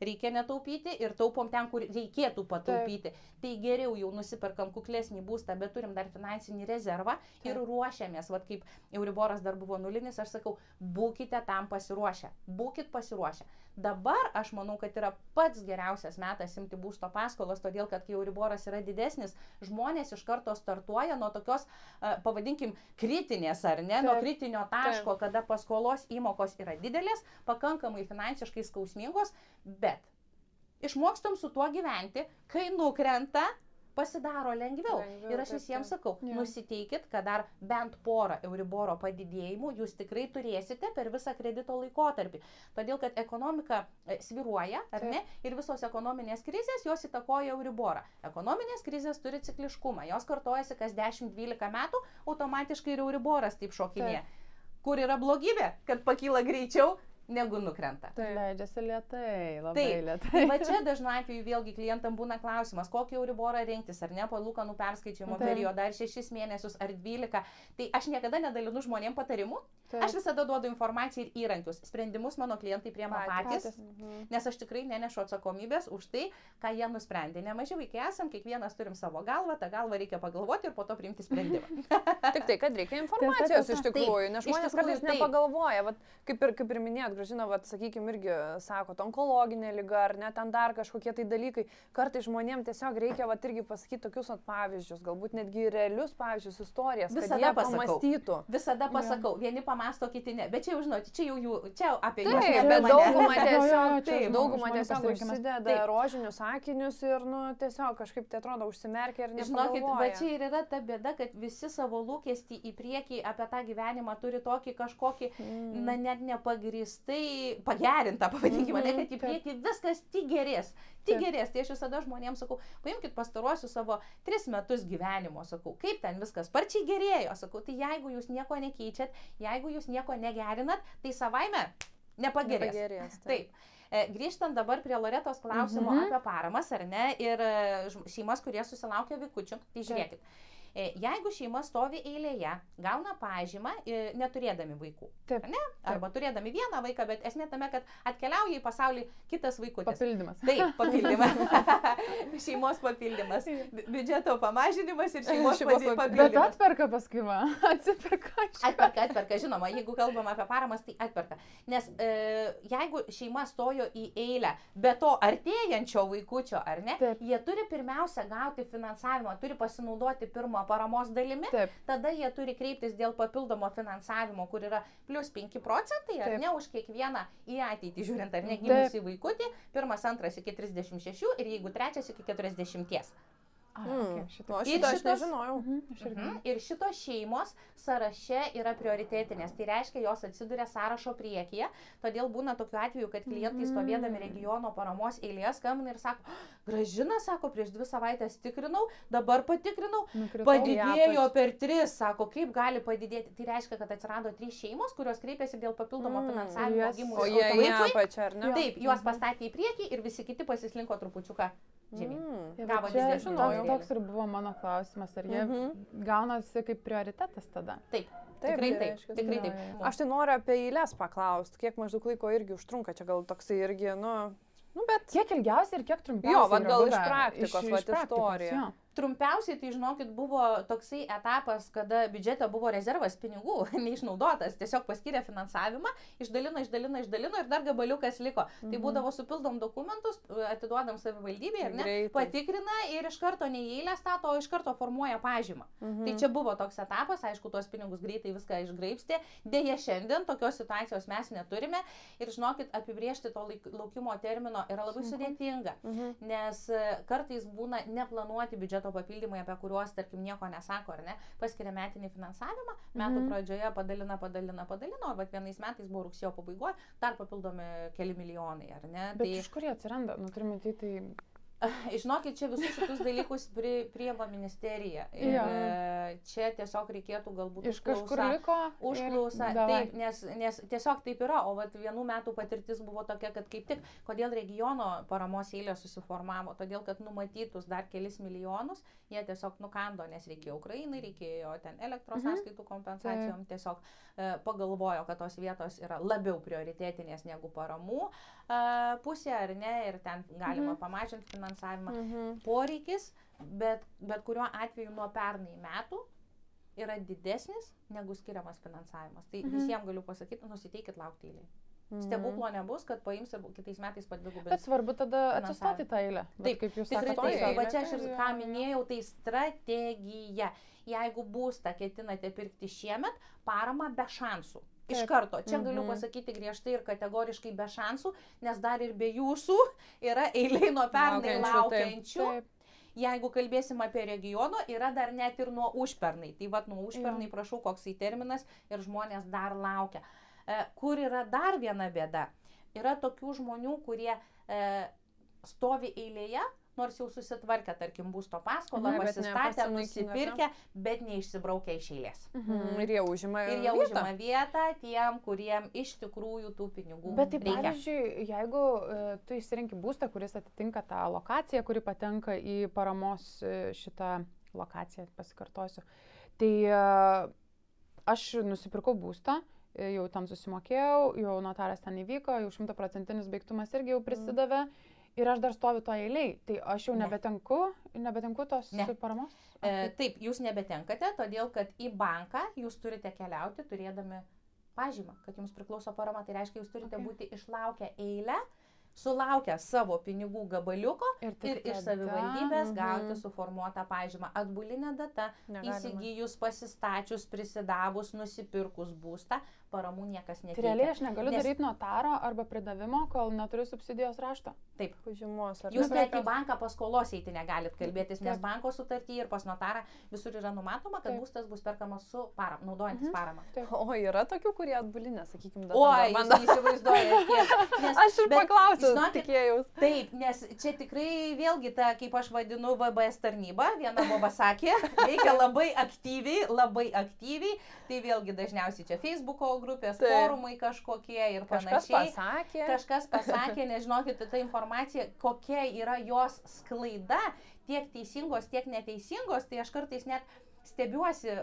reikia netaupyti ir taupom ten, kur reikėtų pataupyti. Tai geriau jau nusiperkam kuklesnį būstą, bet turim dar finansinį rezervą ir ruošiamės. Vat kaip Euriboras dar buvo nulinis, aš sakau, būkite tam pasiruošę. Būkit pasiruošę. Dabar aš manau, kad yra pats geriausias metas imti būsto paskolas, todėl kad kai Euriboras yra didesnis, žmonės iš karto startuoja nuo tokios, pavadinkim, kritinės, ar ne, nuo kritinio taško, kada paskolos įmokos yra didelės, pakankamai finansiškai skausmingos, bet išmokstam su tuo gyventi, kai nukrenta pasidaro lengviau. Ir aš visiems sakau, nusiteikit, kad dar bent porą Euriboro padidėjimų jūs tikrai turėsite per visą kredito laikotarpį. Todėl, kad ekonomika sviruoja, ar ne? Ir visos ekonominės krizės jos įtakoja Euriborą. Ekonominės krizės turi cikliškumą. Jos kartojasi kas 10-12 metų, automatiškai ir Euriboras taip šokinėja. Kur yra blogybė, kad pakyla greičiau negu nukrenta. Leidžiasi lietai, labai lietai. Tai va čia dažnu atveju vėlgi klientam būna klausimas, kokį Euriborą rinktis, ar ne, palūkanų perskaičiavimo periodą, ar 6 mėnesius, ar 12. Tai aš niekada nedalinu žmonėm patarimų, aš visada duodu informaciją ir įrankius. Sprendimus mano klientai priema patys, nes aš tikrai nenešu atsakomybės už tai, ką jie nusprendė. Nemaži vaikai esam, kiekvienas turim savo galvą, tą galvą reikia pagalvoti ir po to priimti sprendimą. Tik tai, kad reikia informacijos iš tikrųjų, nes žmonės kartais nepagalvoja, vat, kaip ir minėjot, Gražina, sakykime, irgi sako, onkologinė liga ar ne, ten dar kažkokie tai dalykai. Kartais žmonėms tiesiog reikia irgi pasakyti tokius pavyzdžius, galbūt netgi realius pavyzdžius, istorijas, visada kad jie pamąstytų. Visada pasakau, vieni pamasto, kiti ne. Bet čia jau, žinot, čia apie juos nebemane. Dauguma tiesiog užsideda rožinius akinius ir, tiesiog kažkaip tai atrodo užsimerkia ir nepagalvoja. Žinokit, va čia ir yra ta bėda, kad visi savo lūkestį į priekį apie tą gyvenimą turi tokį kažkokį, net nepagrįstai pagerintą, pavadinkime, ne, kad į priekį viskas tik gerės. Tik gerės. Tai aš visada žmonėms sakau, paimkit pastaruosius savo 3 metus gyvenimo, sakau, kaip ten viskas sparčiai gerėjo, sakau, tai jeigu jūs nieko nekeičiat, jeigu jūs nieko negerinat, tai savaime nepagerės. Taip. Grįžtant dabar prie Loretos klausimo apie paramas, ar ne, ir šeimas, kurie susilaukia vaikučių, tai žiūrėkit. Jeigu šeima stovi eilėje, gauna pažymą neturėdami vaikų, arba turėdami vieną vaiką, bet esmė tame, kad atkeliauja į pasaulį kitas vaikutis. Papildymas. Taip, papildymas. Šeimos papildymas. Biudžeto pamažinimas ir šeimos papildymas. Bet atperka paskui, atsiperka. Atperka, žinoma, jeigu kalbam apie paramas, tai atperka. Nes jeigu šeima stojo į eilę be to artėjančio vaikučio, ar ne, jie turi pirmiausia gauti finansavimą, turi pasinaudoti pirmo paramos dalimi, tada jie turi kreiptis dėl papildomo finansavimo, kur yra plus 5%, ar ne, už kiekvieną į ateitį žiūrint, ar ne, gimusį vaikutį, pirmas, antras iki 36 ir jeigu trečias iki 40. Šitą aš nežinojau. Ir šitos šeimos sąraše yra prioritetinės, tai reiškia, jos atsiduria sąrašo priekyje, todėl būna tokiu atveju, kad klientai stovėdami regiono paramos eilėje skambina ir sako, Gražina, sako, prieš 2 savaitės tikrinau, dabar patikrinau, padidėjo per 3, sako, kaip gali padidėti. Tai reiškia, kad atsirado 3 šeimos, kurios kreipėsi dėl papildomo finansavimo gimusio vaikui. Taip, juos pastatė į priekį ir visi kiti pasislinko trupučiuką žemyn. Gavo didesnį. Toks ir buvo mano klausimas, ar jie gaunasi kaip prioritetas tada? Taip. Tikrai taip. Aš tai noriu apie eilės paklausti, kiek maždaug laiko irgi užtrunka, čia gal toksai irgi, bet... Kiek ilgiausiai ir kiek trumpiausiai? Jo, bet gal iš praktikos, istorija. Trumpiausiai, tai žinokit, buvo toksai etapas, kada biudžete buvo rezervas pinigų, neišnaudotas, tiesiog paskyrė finansavimą, išdalino ir dar gabaliukas liko. Tai būdavo supildom dokumentus, atiduodam savivaldybėje, ar ne, patikrina ir iš karto ne į eilę stato, o iš karto formuoja pažymą. Tai čia buvo toks etapas, aišku, tuos pinigus greitai viską išgraibstė. Deja, šiandien tokios situacijos mes neturime ir žinokit, apibriežti to laukimo termino yra labai sudėtinga, nes kartais būna neplanuoti biudžeto papildymai, apie kuriuos, tarkim, nieko nesako, ar ne, paskiria metinį finansavimą, metų pradžioje padalina, o vienais metais buvo rugsėjo pabaigoje, dar papildomi keli milijonai, ar ne. Bet iš kur jie atsiranda? Turime tai... Žinokit, čia visus šitus dalykus priima ministerija. Ir čia tiesiog reikėtų galbūt užklausą. Taip, nes tiesiog taip yra. O vienų metų patirtis buvo tokia, kad kaip tik, kodėl regiono paramos eilė susiformavo, todėl kad numatytus dar kelis milijonus, jie tiesiog nukando, nes reikėjo Ukrainai, reikėjo ten elektros sąskaitų kompensacijom, tiesiog pagalvojo, kad tos vietos yra labiau prioritetinės negu paramų pusė, ar ne, ir ten galima pamažinti finansavimą. Poreikis, bet kuriuo atveju nuo pernai metų yra didesnis negu skiriamas finansavimas. Tai visiems galiu pasakyti, nusiteikit laukti eilėje. Stebuklo nebus, kad paims ir kitais metais padvigubins. Bet svarbu tada atsistoti tą eilę. Taip, kaip jūs sakote. Va čia aš ir ką minėjau, tai strategija. Jeigu būstą ketinate pirkti šiemet, parama be šansų. Iš karto. Čia galiu pasakyti griežtai ir kategoriškai be šansų, nes dar ir be jūsų yra eilė nuo pernai laukiančių. Jeigu kalbėsim apie regioną, yra dar net ir nuo užpernai. Tai vat nuo užpernai, prašau, koksai terminas ir žmonės dar laukia. Kur yra dar viena bėda? Yra tokių žmonių, kurie stovi eilėje, nors jau susitvarkę, tarkim, būsto paskolą, pasistatę, nusipirkę, bet neišsibraukia iš eilės. Ir jie užima vietą tiem, kuriem iš tikrųjų tų pinigų bet tai, reikia. Pavyzdžiui, jeigu tu išsirenki būstą, kuris atitinka tą lokaciją, kuri patenka į paramos šitą lokaciją, pasikartosiu, tai aš nusipirkau būstą, jau tam susimokėjau, jau notaras ten įvyko, jau 100% baigtumas irgi jau prisidavė. Ir aš dar stoviu to eiliai, tai aš jau nebetenku tos paramos? Taip, jūs nebetenkate, todėl kad į banką jūs turite keliauti turėdami pažymą, kad jums priklauso parama. Tai reiškia, jūs turite būti išlaukę eilę, sulaukę savo pinigų gabaliuko ir iš savivaldybės gauti suformuotą pažymą. Atbulinė data, įsigijus, pasistačius, prisidavus, nusipirkus būstą, paramų niekas neteikia. Tai realiai aš negaliu daryti notaro arba pridavimo, kol neturiu subsidijos raštą? Taip. Pažymos. Jūs net į banką paskolos eiti negalit kalbėtis, nes banko sutartyje ir pas notarą visur yra numatoma, kad būstas bus perkamas su parama, naudojantis paramą. O yra tokių, kurie atbulinę, sakykime, datą. Oi, man įsivaizduoju, kiek. Aš ir paklausiu, tikėjaus. Taip, nes čia tikrai vėlgi ta, kaip aš vadinu, VBS tarnyba, viena baba sakė, veikia labai aktyviai, tai vėlgi dažniausiai čia Facebook'o grupės, forumai kažkokie ir panašiai. Kažkas pasakė, nežinokit, ta informacija, kokia yra jos sklaida, tiek teisingos, tiek neteisingos, tai aš kartais net stebiuosi,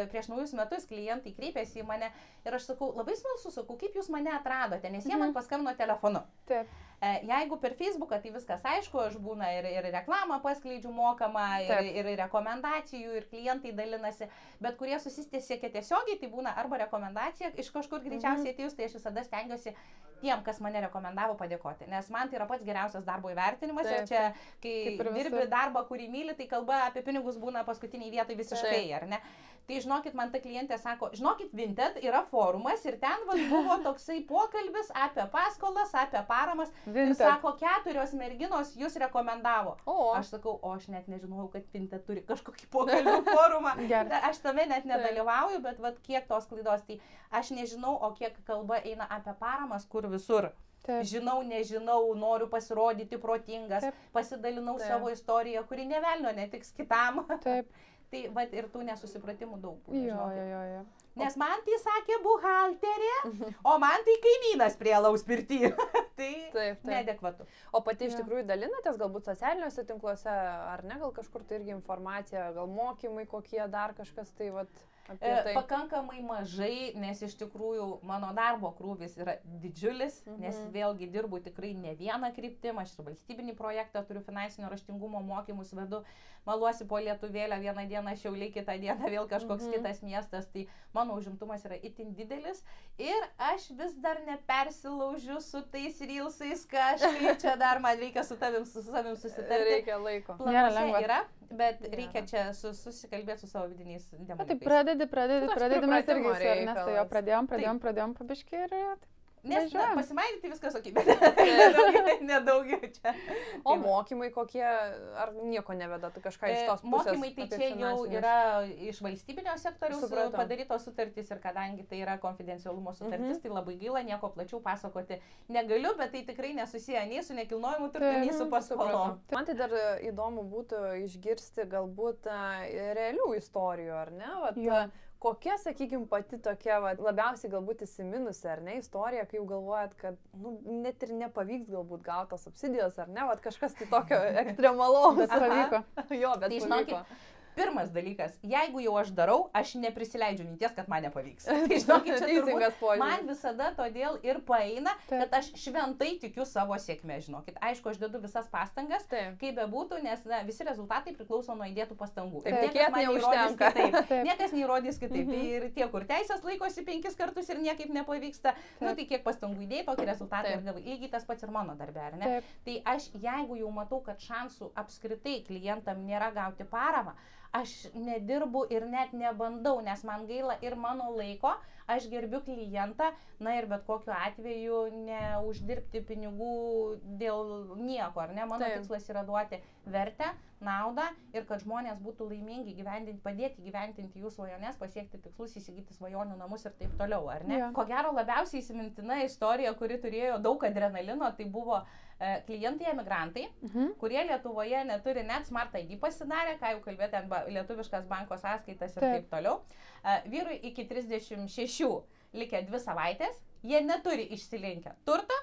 prieš naujus metus klientai kreipėsi į mane ir aš sakau, labai smalsu, sakau, kaip jūs mane atradote, nes jie man paskambino telefonu. Taip. Jeigu per Facebooką, tai viskas aišku, aš būna ir reklamą paskleidžiu mokamą, ir rekomendacijų, ir klientai dalinasi, bet kurie susisiekia tiesiogiai, tai būna arba rekomendacija, iš kažkur greičiausiai atėjus, tai aš visada stengiuosi tiem, kas mane rekomendavo, padėkoti, nes man tai yra pats geriausias darbo įvertinimas ir čia, kai dirbi darbą, kurį myli, tai kalba apie pinigus būna paskutiniai vietoj visiškai, ar ne? Tai žinokit, man ta klientė sako, žinokit, Vinted yra forumas ir ten buvo toksai pokalbis apie paskolas, apie paramas. Ir sako, 4 merginos jūs rekomendavo. Aš sakau, aš net nežinojau, kad Vinted turi kažkokį pokalbių forumą. Aš tame net nedalyvauju, bet kiek tos klaidos, tai aš nežinau, o kiek kalba eina apie paramas, kur visur. Žinau, nežinau, noriu pasirodyti protingas, pasidalinau savo istoriją, kuri ne velnio netiks kitam. Taip. Tai ir tų nesusipratimų daug. Jo. Nes man tai sakė buhalterė, o man tai kaimynas prie alaus pirty. Tai neadekvatu. O pati iš tikrųjų dalinatės galbūt socialiniuose tinkluose, ar ne, gal kažkur tai irgi informacija, gal mokymai kokie, dar kažkas tai Pakankamai mažai, nes iš tikrųjų mano darbo krūvis yra didžiulis, nes vėlgi dirbu tikrai ne vieną kryptimą, aš ir valstybinį projektą turiu, finansinio raštingumo mokymus vedu, maluosi po Lietuvėlę, vieną dieną Šiauliai, kitą dieną vėl kažkoks kitas miestas, tai mano užimtumas yra itin didelis ir aš vis dar nepersilaužiu su tais reelsais, kažkaip čia dar man reikia su savim susitarti. Reikia laiko. Planuose yra, bet reikia čia susikalbėti su savo vidiniais demonais. Tai pradedi, mes irgi su Ernestu jo pradėjom pabiškį ir... Nes pasimaidyti viskas ok, bet nedaugiau čia. O mokymai kokie, ar nieko neveda, tai kažką iš tos pusės? Mokymai tai čia jau yra iš valstybinio sektoriaus padarytos sutartys ir kadangi tai yra konfidencialumo sutartis, tai labai gaila, nieko plačiau pasakoti negaliu, bet tai tikrai nesusiję nei su nekilnojimu turtu, nei su paskolom. Man tai dar įdomu būtų išgirsti galbūt realių istorijų, ar ne? Kokia, sakykime, pati tokia labiausiai galbūt įsiminusi, ar ne, istorija, kai jau galvojat, kad net ir nepavyks galbūt gauti tos subsidijos, ar ne, kažkas tai tokio ekstremalaus. Bet pavyko. Jo, bet pavyko. Pirmas dalykas, jeigu jau aš darau, aš neprisileidžiu minties, kad man nepavyks. Tai žinokit, čia turbūt man visada todėl ir paeina, kad aš šventai tikiu savo sėkmę, žinokit. Aišku, aš dedu visas pastangas, kaip bebūtų, nes visi rezultatai priklauso nuo įdėtų pastangų. Ir niekas neįrodys kitaip. Ir tie, kur teisės laikosi 5 kartus ir niekaip nepavyksta, tai kiek pastangų įdėjai, tokį rezultatą ir gavai. Lygiai tas pats ir mano darbė, ar ne? Tai aš, jeigu jau matau, kad šansų apskritai klientam nėra gauti paramą, aš nedirbu ir net nebandau, nes man gaila ir mano laiko, aš gerbiu klientą, na ir bet kokiu atveju neuždirbti pinigų dėl nieko, ar ne? Mano tikslas yra duoti vertę, naudą ir kad žmonės būtų laimingi, padėti gyventinti jų svajones, pasiekti tikslus, įsigyti svajonių namus ir taip toliau, ar ne? Ko gero labiausiai įsimintina istorija, kuri turėjo daug adrenalino, tai buvo klientai emigrantai, kurie Lietuvoje neturi net Smart ID pasidarę, ką jau kalbėti, lietuviškas banko sąskaitas ir taip toliau. Vyrui iki 36 likę 2 savaitės, jie neturi išsilinkę turtą,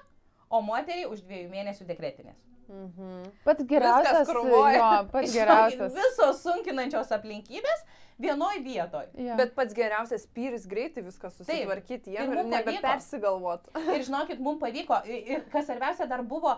o moteriai už 2 mėnesių dekretinės. Pats geriausias, pats geriausias. Visos sunkinančios aplinkybės vienoj vietoj. Bet pats geriausias spyris greitai viską susitvarkyti jiem ir nebepersigalvot. Ir žinokit, mums pavyko. Ir kas svarbiausia, dar buvo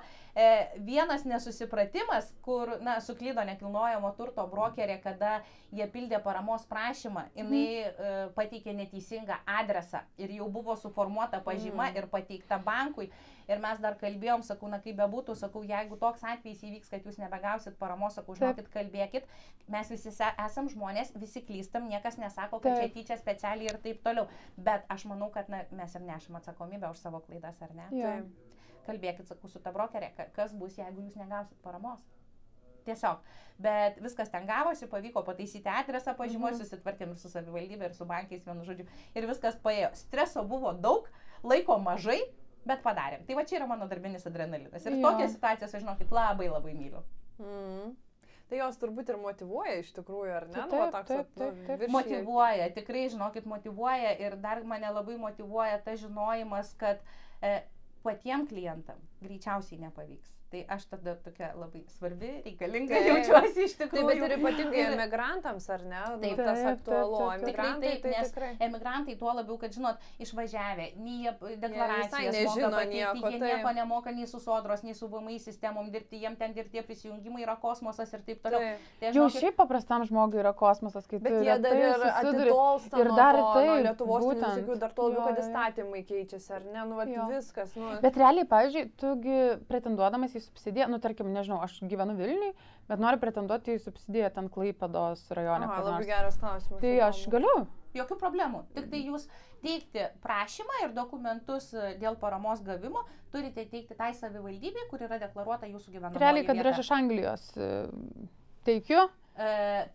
vienas nesusipratimas, kur suklydo nekilnojamo turto brokerė, kada jie pildė paramos prašymą, jinai pateikė neteisingą adresą ir jau buvo suformuota pažyma ir pateikta bankui. Ir mes dar kalbėjom, sakau, kaip bebūtų, sakau, jeigu toks atvejis įvyks, kad jūs nebegausit paramos, sakau, žinokit, kalbėkit, mes visi esam žmonės, visi klystam, niekas nesako, kad čia tyčia specialiai ir taip toliau. Bet aš manau, kad mes ir nešam atsakomybę už savo klaidas, ar ne? Kalbėkit, sakau, su ta brokerė, kas bus, jeigu jūs negausit paramos. Tiesiog. Bet viskas ten gavosi, pavyko pataisyti adresą pažymos, susitvarkėm ir su savivaldybė, ir su bankais, vienu žodžiu. Ir viskas paėjo. Streso buvo daug, laiko mažai, bet padarėm. Tai va čia yra mano darbinis adrenalinas. Ir tokią situaciją, aš žinokit, labai labai myliu. Tai jos turbūt ir motyvuoja iš tikrųjų, ar ne? Taip. Motyvuoja, tikrai, žinokit, motyvuoja. Ir dar mane labai motyvuoja tas žinojimas, kad patiem klientam greičiausiai nepavyks. Tai aš tada tokia labai svarbi, reikalinga jaučiuosi iš tikrųjų. Taip, bet ir ypatingai emigrantams, ar ne? Taip, tas aktualu. Emigrantai, nes emigrantai tuo labiau, kad, žinot, išvažiavę, nei deklaracijas moka pateikti, jie nieko nemoka nei su sodros, nei su VMI sistemom dirbti, jiem ten dirbti prisijungimai yra kosmosas ir taip toliau. Jau šiaip paprastam žmogui yra kosmosas, kai tu jie dar ir atitolsta nuo Lietuvos, tai dar to labiau, kad įstatymai keičiasi, ar ne? Nu, viskas. Bet realiai, pavyzdžiui, tugi pretenduodamas subsidiją, tarkim, nežinau, aš gyvenu Vilniui, bet noriu pretenduoti į subsidiją ten Klaipėdos rajone. Labai geras klausimas. Tai aš galiu. Jokių problemų. Tik tai jūs teikti prašymą ir dokumentus dėl paramos gavimo turite teikti tai savivaldybei, kur yra deklaruota jūsų gyvenamoji vieta. Realiai, kad ir aš iš Anglijos teikiu.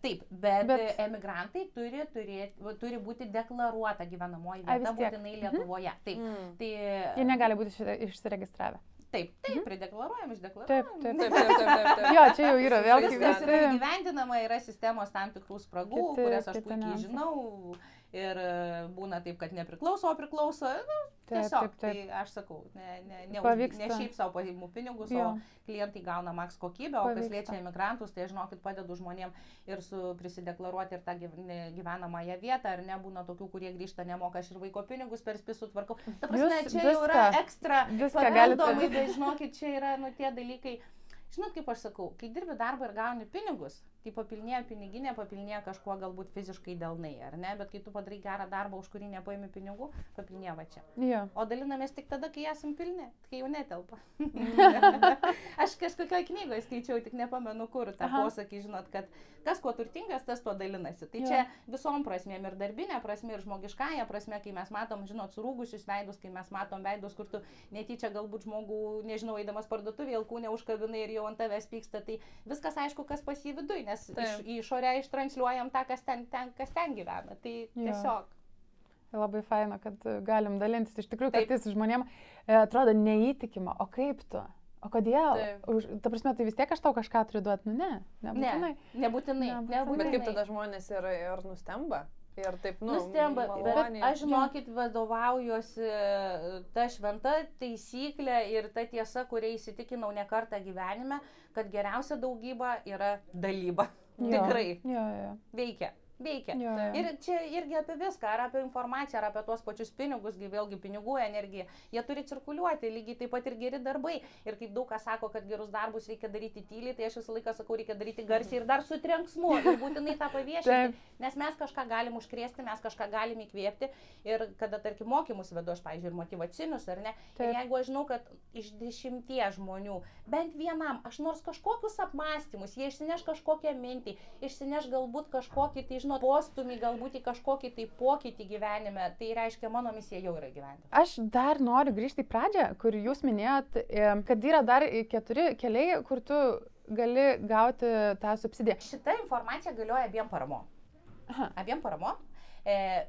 Taip, bet emigrantai turi būti deklaruota gyvenamoji vieta būtinai Lietuvoje. Taip. Tai jie negali būti išsiregistravę. Taip, prideklaruojam, išdeklaruojam. Taip. Jo, čia jau yra vėl kaip viskas yra įgyvendinama, yra sistemos tam tikrų spragų, kurias aš puikiai žinau. Ir būna taip, kad nepriklauso, o priklauso. Tiesiog, tai aš sakau, ne šiaip savo paimu pinigus, o klientai gauna maks kokybę, o kas liečia emigrantus, tai žinokit, padedu žmonėm ir prisideklaruoti ir tą gyvenamąją vietą, ar nebūna tokių, kurie grįžta nemoka, aš ir vaiko pinigus per spisų tvarkau. Ta prasme, čia jau yra ekstra papildomai, bet žinokit, čia yra tie dalykai. Žinot, kaip aš sakau, kai dirbi darbą ir gauni pinigus, tai papilnėja piniginė, papilnėja kažkuo galbūt fiziškai delnai, ar ne? Bet kai tu padarai gerą darbą, už kurį nepaimi pinigų, papilnėja va čia. O dalinamės tik tada, kai esam pilni, kai jau netelpa. Aš kažkokioje knygoje skaičiau, tik nepamenu kur, tą posakį, žinot, kad kas kuo turtingas, tas tuo dalinasi. Tai čia visom prasmėm, ir darbinė prasme, ir žmogiškąją prasme, kai mes matom, žinot, surūgusius veidus, kai mes matom veidus, kur tu netyčia galbūt žmogų, nežinau, eidamas parduotuvėje, alkūnę užkabinai ir jau ant tavęs pyksta, tai viskas aišku, kas pas jį viduj, nes į išorę ištransliuojam tą, kas ten gyvena. Tai tiesiog. Labai faina, kad galim dalintis. Iš tikrųjų, kad jis žmonėm atrodo neįtikima. O kaip tu? O kodėl? Ta prasme, tai vis tiek aš tau kažką turiu duoti? Nu, nebūtinai. Nebūtinai. Bet kaip tada žmonės ir nustemba? Ir taip, nustemba, bet aš, žinokit, vadovaujuosi ta šventa taisyklė ir ta tiesa, kuria įsitikinau ne kartą gyvenime, kad geriausia daugyba yra dalyba. Tikrai. Veikia. Ir čia irgi apie viską, ar apie informaciją, ar apie tuos pačius pinigus, vėlgi pinigų energija, jie turi cirkuliuoti, lygiai taip pat ir geri darbai. Ir kaip daug kas sako, kad gerus darbus reikia daryti tyliai, tai aš visą laiką sakau, reikia daryti garsiai ir dar su trenksmu, ir būtinai tą paviešinti, nes mes kažką galim užkrėsti, mes kažką galim įkvėpti. Ir kada, tarkim, mokymus vedu, aš, pavyzdžiui, ir motyvacinius, ar ne, ir jeigu aš žinau, kad iš 10 žmonių, bent vienam, aš nors kažkokius apmąstymus, jie išsineš kažkokią mintį, išsineš galbūt kažkokį, tai žinot, postumį, galbūt į kažkokį tai pokytį gyvenime, tai reiškia, mano misija jau yra gyventi. Aš dar noriu grįžti į pradžią, kur jūs minėjot, kad yra dar 4 keliai, kur tu gali gauti tą subsidiją. Šita informacija galioja abiem paramom. Abiem paramom.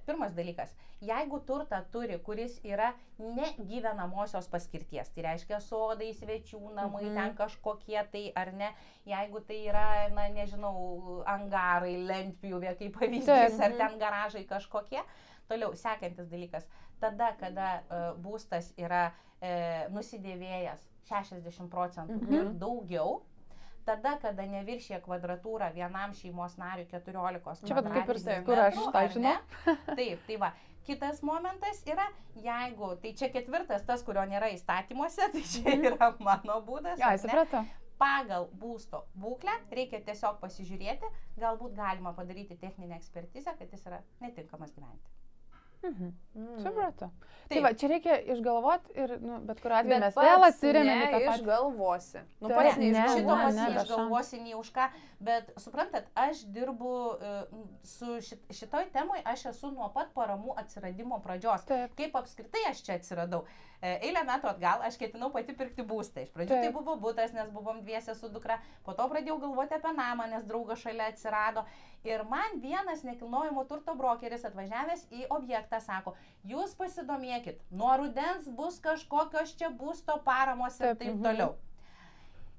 Pirmas dalykas, jeigu turtą turi, kuris yra negyvenamosios paskirties, tai reiškia sodai, svečių namai, ten kažkokie tai ar ne, jeigu tai yra, na nežinau, angarai, lentpjūvė, kaip pavyzdys, ar ten garažai kažkokie. Toliau, sekantis dalykas, tada, kada būstas yra nusidėvėjęs 60% ir daugiau, tada, kada neviršė kvadratūrą vienam šeimos nariui 14 kvadratų. Čia kaip ir tai, kur aš tą žinau. Taip, tai va. Kitas momentas yra, jeigu, tai čia ketvirtas, tas, kurio nėra įstatymuose, tai čia yra mano būdas. Ja, supratau. Pagal būsto būklę reikia tiesiog pasižiūrėti, galbūt galima padaryti techninę ekspertizę, kad jis yra netinkamas gyventi. Supratau. Tai va, čia reikia išgalvoti ir, bet kur atveju mes vėl atsirėmėm į tą patį. Išgalvosi. Pats neišgalvosi nei už ką, bet suprantat, aš dirbu su šitoj temoj, aš esu nuo pat paramų atsiradimo pradžios. Kaip apskritai aš čia atsiradau. Eilę metų atgal aš ketinau pati pirkti būstą. Iš pradžių tai buvo butas, nes buvom dviese su dukra, po to pradėjau galvoti apie namą, nes draugas šalia atsirado. Ir man vienas nekilnojamo turto brokeris atvažiavęs į objektą sako, jūs pasidomėkit, nuo rudens bus kažkokios čia būsto paramos ir taip toliau.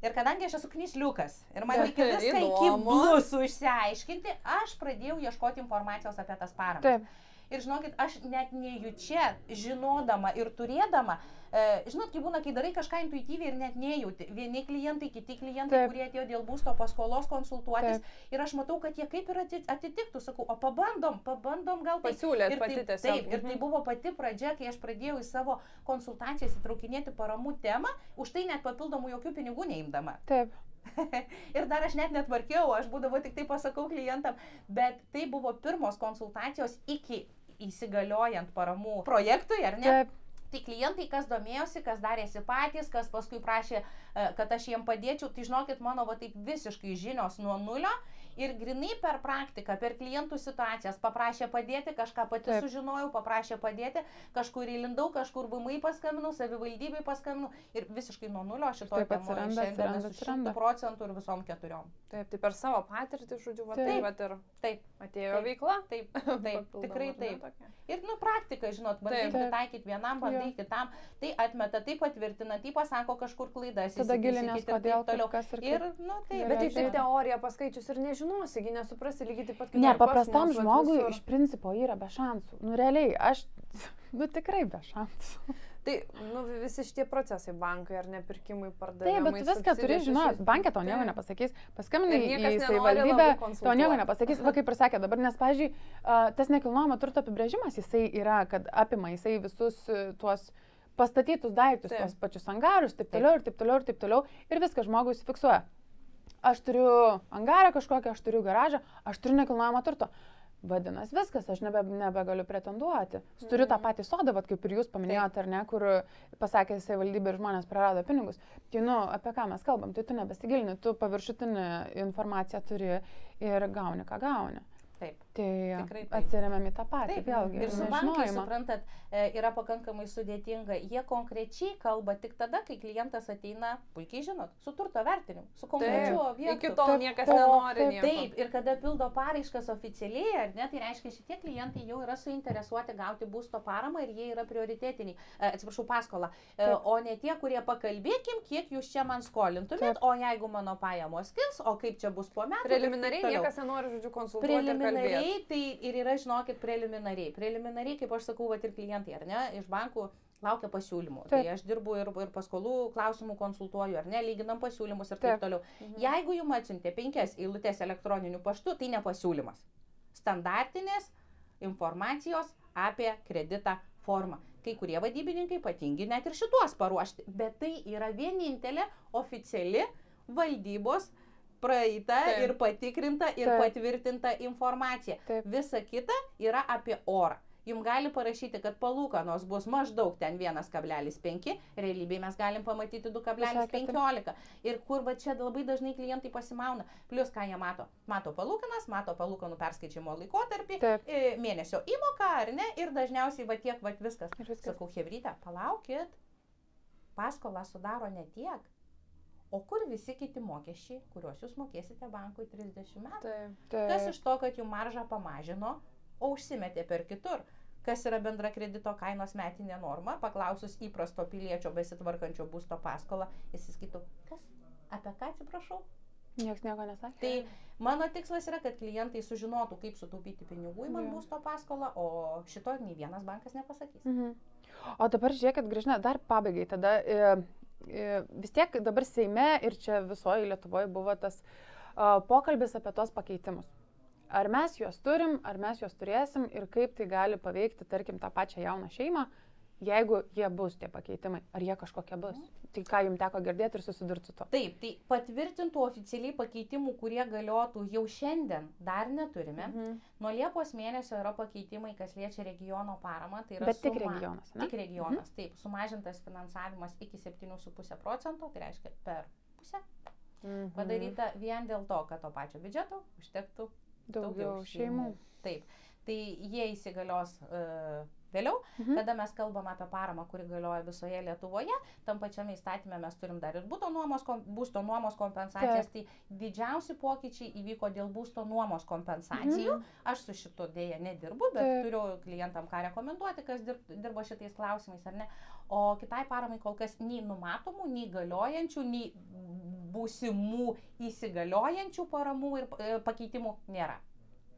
Ir kadangi aš esu knysliukas ir man reikia viską iki blusų išsiaiškinti, aš pradėjau ieškoti informacijos apie tas paramas. Ir žinokit, aš net nejučia, žinodama ir turėdama, žinot, kai būna, kai darai kažką intuityviai ir net nejauti. Vieni klientai, kiti klientai, kurie atėjo dėl būsto paskolos konsultuotis. Ir aš matau, kad jie kaip ir atitiktų. Sakau, o pabandom gal tai. Pasiūlėt pati tiesiog. Taip, ir tai buvo pati pradžia, kai aš pradėjau į savo konsultacijas įtraukinėti paramų temą, už tai net papildomų jokių pinigų neimdama. Taip. Ir dar aš net netvarkiau, aš būdavo tik tai pasakau klientam, bet tai buvo pirmos konsultacijos iki įsigaliojant paramų projektui, ar ne? Taip. Tai klientai, kas domėjosi, kas darėsi patys, kas paskui prašė, kad aš jiem padėčiau, tai žinokit, mano va taip visiškai žinios nuo nulio ir grinai per praktiką, per klientų situacijas paprašė padėti, kažką pati sužinojau, paprašė padėti, kažkur įlindau, kažkur VMI paskambinau, savivaldybei paskambinau ir visiškai nuo nulio šitoj temoje šiandien esu 100% ir visom 4. Taip, tai per savo patirtį, žodžiu, taip, atėjo veikla. Taip, tikrai taip. Ir praktika, žinot, bandai pritaikyti vienam, bandai kitam, tai atmeta, tai patvirtina, tai pasako kažkur klaidas. Tada gilinės, kodėl, kas ir kaip. Bet tai tik teorija paskaičius ir nežinosi, nesuprasi lygiai taip pat, kaip ne, paprastam žmogui iš principo yra be šansų. Realiai, aš, tikrai be šansų. Tai, visi šitie procesai, bankai ar nepirkimai, pardavimai. Taip, bet viską turi žinoti, bankė to nieko nepasakys, paskambinai į savivaldybę, to nieko nepasakys, va kaip ir sakė dabar, nes, pavyzdžiui, tas nekilnojamo turto apibrėžimas, jisai yra, kad apima jisai visus tuos pastatytus daiktus, tuos pačius angarus, taip toliau ir taip toliau ir taip toliau, ir viską žmogus fiksuoja. Aš turiu angarą kažkokią, aš turiu garažą, aš turiu nekilnojamo turto. Vadinasi, viskas, aš nebegaliu pretenduoti. Turiu tą patį sodą, kaip ir jūs paminėjote, ar ne, kur pasakė savivaldybė ir žmonės prarado pinigus. Tai, apie ką mes kalbam, tai tu nebesigilini, tu paviršutinį informaciją turi ir gauni, ką gauni. Taip. Tai atsiremiam į tą patį, vėlgi. Ir su bankai, suprantat, yra pakankamai sudėtinga. Jie konkrečiai kalba tik tada, kai klientas ateina, puikiai žinot, su turto vertinimu, su konkrečiu objektu. Iki tol niekas nenori nieko. Taip, ir kada pildo paraiškas oficialiai, ar ne, tai reiškia, šitie klientai jau yra suinteresuoti gauti būsto paramą ir jie yra prioritetiniai, paskolą. O ne tie, kurie pakalbėkim, kiek jūs čia man skolintumėt, o jeigu mano pajamos kils, o kaip čia bus po metų. Preliminariai niekas nenori, žodžiu, konsultuoti ir kalbėti. Tai ir yra, žinokit, preliminariai. Preliminariai, kaip aš sakau, ir klientai, ar ne, iš bankų laukia pasiūlymų. Tai aš dirbu ir paskolų klausimų konsultuoju, ar ne, lyginam pasiūlymus ir taip toliau. Jeigu jums atsiuntė 5 eilutes elektroniniu paštu, tai ne pasiūlymas. Standartinės informacijos apie kreditą formą. Kai kurie vadybininkai patingi net ir šituos paruošti, bet tai yra vienintelė oficiali valdybos praeita ir patikrinta ir patvirtinta informacija. Visa kita yra apie orą. Jums gali parašyti, kad palūkanos bus maždaug ten 1,5, realybėje mes galim pamatyti 2,15. Ir kur čia labai dažnai klientai pasimauna. Plius ką jie mato? Mato palūkanas, mato palūkanų perskaičiamo laikotarpį, mėnesio įmoką, ar ne? Ir dažniausiai tiek viskas. Sakau, chebryte, palaukit, paskolą sudaro ne tiek, O kur visi kiti mokesčiai, kuriuos jūs mokėsite bankui 30 metų? Taip. Kas iš to, kad jų maržą pamažino, o užsimetė per kitur? Kas yra bendra kredito kainos metinė norma? Paklausus įprasto piliečio besitvarkančio būsto paskolą, jis sakytų, kas? Apie ką atsiprašau? Niekas nieko nesakė. Tai mano tikslas yra, kad klientai sužinotų, kaip sutaupyti pinigų įmant būsto paskolą, o šito nei vienas bankas nepasakys. O dabar žiūrėkit, Gražina, dar pabaigai tada. Vis tiek dabar Seime ir čia visoje Lietuvoje buvo tas pokalbis apie tos pakeitimus. Ar mes juos turim, ar mes juos turėsim ir kaip tai gali paveikti, tarkim, tą pačią jauną šeimą, jeigu jie bus tie pakeitimai, ar jie kažkokie bus. Tai ką jums teko girdėti ir susidurti su to? Taip, tai patvirtintų oficialiai pakeitimų, kurie galiotų jau šiandien, dar neturime. Nuo Liepos mėnesio yra pakeitimai, kas liečia regiono paramą. Tai yra bet tik regionas, ne? Tik regionas, taip. Sumažintas finansavimas iki 7,5%, tai reiškia per pusę. Padaryta vien dėl to, kad to pačio biudžeto užtektų daugiau šeimų. Taip, tai jie įsigalios vėliau, kada mes kalbam apie paramą, kuri galioja visoje Lietuvoje. Tam pačiame įstatymė mes turim dar ir būsto nuomos kompensacijas. Tai didžiausi pokyčiai įvyko dėl būsto nuomos kompensacijų. Aš su šito dėja nedirbu, bet turiu klientam ką rekomenduoti, kas dirbo šitais klausimais ar ne. O kitai paramai kol kas nei numatomų, nei galiojančių, nei būsimų įsigaliojančių paramų ir pakeitimų nėra.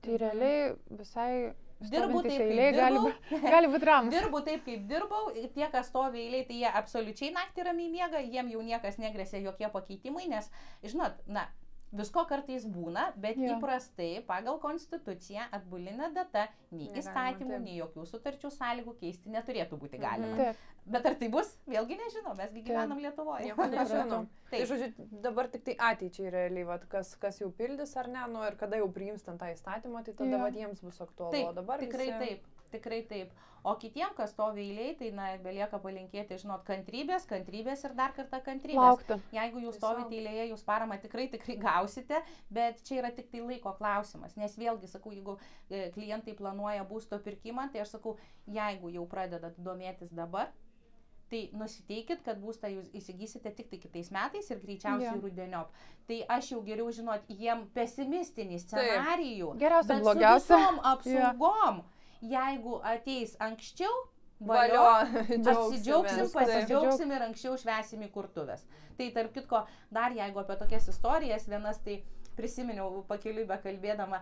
Tai realiai visai dirbu taip, kaip gali būti ramus. Dirbu taip, kaip dirbau. Tie, kas stovi eilėj, tai jie absoliučiai naktį ramiai miega, jiem jau niekas negresia jokie pakeitimai, nes, žinot, visko kartais būna, bet įprastai pagal konstituciją atbulinė data nei įstatymų, nei jokių sutarčių sąlygų keisti neturėtų būti galima. Bet ar tai bus, vėlgi nežinau, mesgi gyvenam Lietuvoje. Nieko nežinom. Tai žodžiu, dabar tik tai ateičiai realiai, kas jau pildys ar ne, ir kada jau priims ten tą įstatymą, tai tada jiems bus aktualu. Taip, dabar tikrai taip. O kitiem, kas stovi eilėj, tai belieka palinkėti, žinot, kantrybės ir dar kartą kantrybės. Laukti. Jeigu jūs stovite eilėje, jūs paramą tikrai gausite, bet čia yra tik tai laiko klausimas. Nes vėlgi, sakau, jeigu klientai planuoja būsto pirkimą, tai aš sakau, jeigu jau pradedat domėtis dabar, tai nusiteikit, kad būstą jūs įsigysite tik tai kitais metais ir greičiausiai rudeniop. Tai aš jau geriau, žinot, jiem pesimistinį scenarijų, bet su visom apsaugom. Jeigu ateis anksčiau, valio, pasidžiaugsim ir anksčiau švesim į kurtuves. Tai tarp kitko, dar jeigu apie tokias istorijas vienas, tai prisiminiau pakeliui bekalbėdama,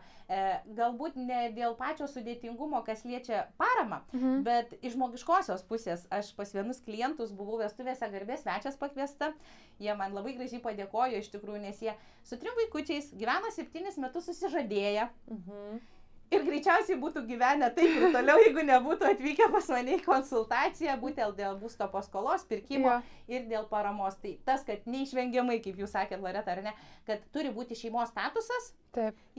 galbūt ne dėl pačio sudėtingumo, kas liečia paramą, bet iš žmogiškosios pusės. Aš pas vienus klientus buvau vestuvėse, garbės svečias pakviesta, jie man labai gražiai padėkojo iš tikrųjų, nes jie su 3 vaikučiais gyvena 7 metus susižadėję. Ir greičiausiai būtų gyvenę taip ir toliau, jeigu nebūtų atvykę pas mane į konsultaciją, būtent dėl būsto paskolos, pirkimo ir dėl paramos. Tai tas, kad neišvengiamai, kaip jūs sakėt, Loreta, ar ne, kad turi būti šeimos statusas,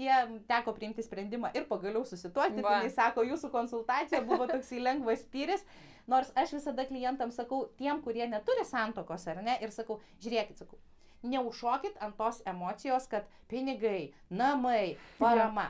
jie teko priimti sprendimą ir pagaliau susituokti. Tai jis sako, jūsų konsultacija buvo toksai lengvas spyris, nors aš visada klientam sakau, tiem, kurie neturi santokos, ar ne, ir sakau, žiūrėkit, sakau, neužšokit ant tos emocijos, kad pinigai, namai, parama.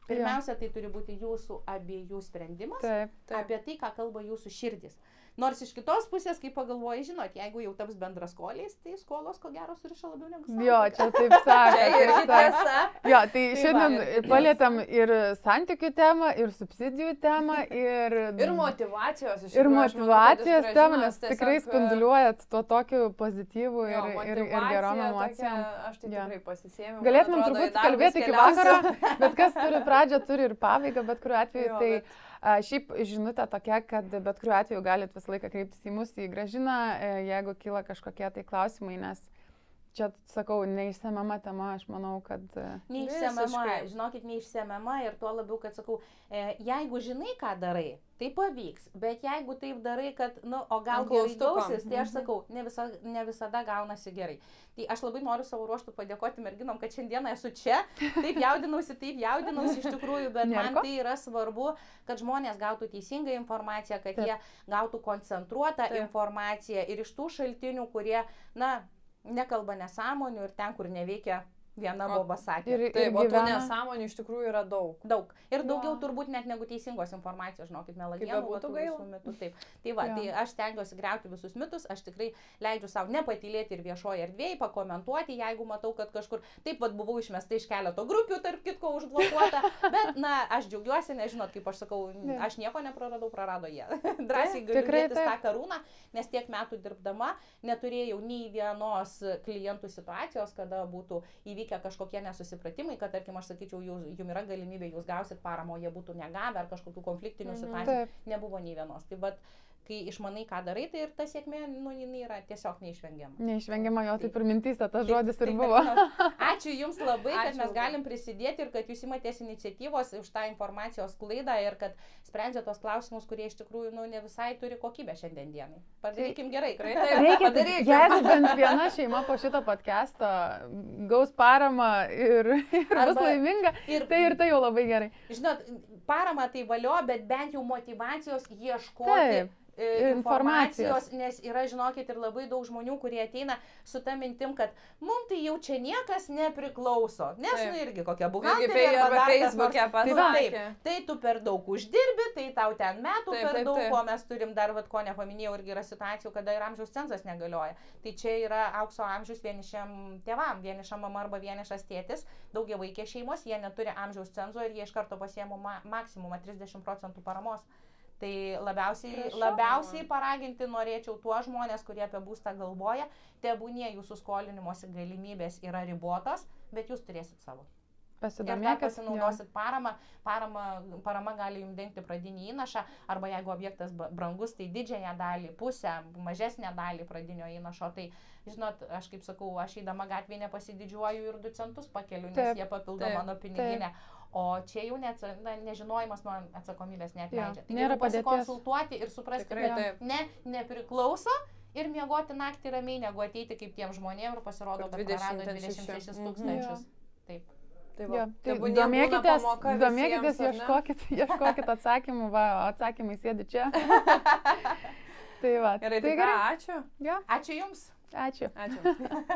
Pirmiausia, tai turi būti jūsų abiejų sprendimas, apie tai, ką kalba jūsų širdis. Nors iš kitos pusės, kai pagalvoji, žinot, jeigu jau taps bendraskoliais, tai skolos ko gero suriša labiau negu santuoka. Jo, čia taip sakė. Jo, tai šiandien palietėm ir santykių temą, ir subsidijų temą, ir motyvacijos iš ir motyvacijos temą, nes tikrai spinduliuojat tuo tokiu pozityvu ir gerom emocijom. Aš tai tikrai pasisėmiau. Galėtumėm turbūt kalbėti iki vakaro, bet kas turi pradžią, turi ir pabaigą, bet kuriuo atveju tai... Šiaip žinutė tokia, kad bet kuriuo atveju galit visą laiką kreiptis į mus, į Gražiną, jeigu kyla kažkokie tai klausimai, nes čia, sakau, neišsemiama tema, aš manau, kad... Neišsemiama, žinokit, neišsemiama ir tuo labiau, kad sakau, jeigu žinai, ką darai, tai pavyks, bet jeigu taip darai, kad, o gal gerai gausis, tai aš sakau, ne visada gaunasi gerai. Tai aš labai noriu savo ruoštų padėkoti merginom, kad šiandieną esu čia, taip jaudinausi iš tikrųjų, bet man tai yra svarbu, kad žmonės gautų teisingą informaciją, kad jie gautų koncentruotą informaciją ir iš tų šaltinių, kurie, nekalba nesąmonių ir ten, kur neveikia viena boba sakė. Taip, o tų nesąmonių iš tikrųjų yra daug. Daug. Ir daugiau turbūt net negu teisingos informacijos, žinokit, melagienų. Būtų gaila. Taip. Tai va, tai aš stengiuosi griauti visus mitus, aš tikrai leidžiu savo nepatylėti ir viešoje erdvėje, pakomentuoti, jeigu matau, kad kažkur, taip pat buvau išmesta iš keleto grupių, tarp kitko užblokuota, bet, na, aš džiaugiuosi, nežinot, kaip aš sakau, aš nieko nepraradau, prarado jie. Drąsiai galiu dėtis tą karūną, nes tiek metų dirbdama neturėjau nei vienos klientų situacijos, kada būtų įvykę kažkokie nesusipratimai, kad, tarkim, aš sakyčiau, jums yra galimybė, jūs gausit paramą, jie būtų negavę ar kažkokių konfliktinių situacijų, nebuvo nei vienos. Tai bet, kai išmanai, ką darai, tai ir ta sėkmė, nu, jinai yra tiesiog neišvengiama. Neišvengiama, jo, taip ir mintys, tas žodis ir buvo. Ačiū Jums labai, kad mes galim prisidėti ir kad Jūs imatės iniciatyvos už tą informacijos sklaidą ir kad sprendžia tos klausimus, kurie iš tikrųjų, nu, ne visai turi kokybę šiandien dienai. Padarykim gerai. Reikia padaryti. Jeigu bent viena šeima po šito podcast'o gaus paramą ir bus laiminga, tai ir tai jau labai gerai. Žinot, parama tai valio, bet bent jau motyvacijos ieškoti informacijos, nes yra, žinokit, ir labai daug žmonių, kurie ateina su ta mintim, kad mums tai jau čia niekas nepriklauso, nes nu irgi kokia buhalterė arba Facebook'e pasakė, tai tu per daug uždirbi, tai tau ten metų per daug, o mes turim dar, ko nepaminėjau, irgi yra situacijų, kada ir amžiaus cenzas negalioja. Tai čia yra aukso amžius vienišiam tėvam, vieniša mama arba vienišas tėtis, daugiavaikė šeimos, jie neturi amžiaus cenzo ir jie iš karto pasiėmė maksimumą 30% paramos. Tai labiausiai paraginti norėčiau tuos žmonės, kurie apie būstą galvoja, tebūnie jūsų skolinimosi galimybės yra ribotos, bet jūs turėsit savo. Pasidomėkit, pasinaudosit paramą, parama gali jums dengti pradinį įnašą, arba jeigu objektas brangus, tai didžiąją dalį, pusę, mažesnę dalį pradinio įnašo. Tai, žinot, aš kaip sakau, aš eidama gatvėje nepasididžiuoju ir 2 centus pakeliu, nes jie papildo mano piniginę. O čia jau nežinojimas nuo atsakomybės neatleidžia. Tai geriau pasikonsultuoti ir suprasti, kad nepriklauso ir miegoti naktį ramiai, negu ateiti kaip tiem žmonėm ir pasirodo, kad prarado 26 tūkstančius. Taip. Domėkitės, ieškokit atsakymų, atsakymai sėdi čia. Tai va. Gerai, tai ką, ačiū. Ačiū Jums. Ačiū.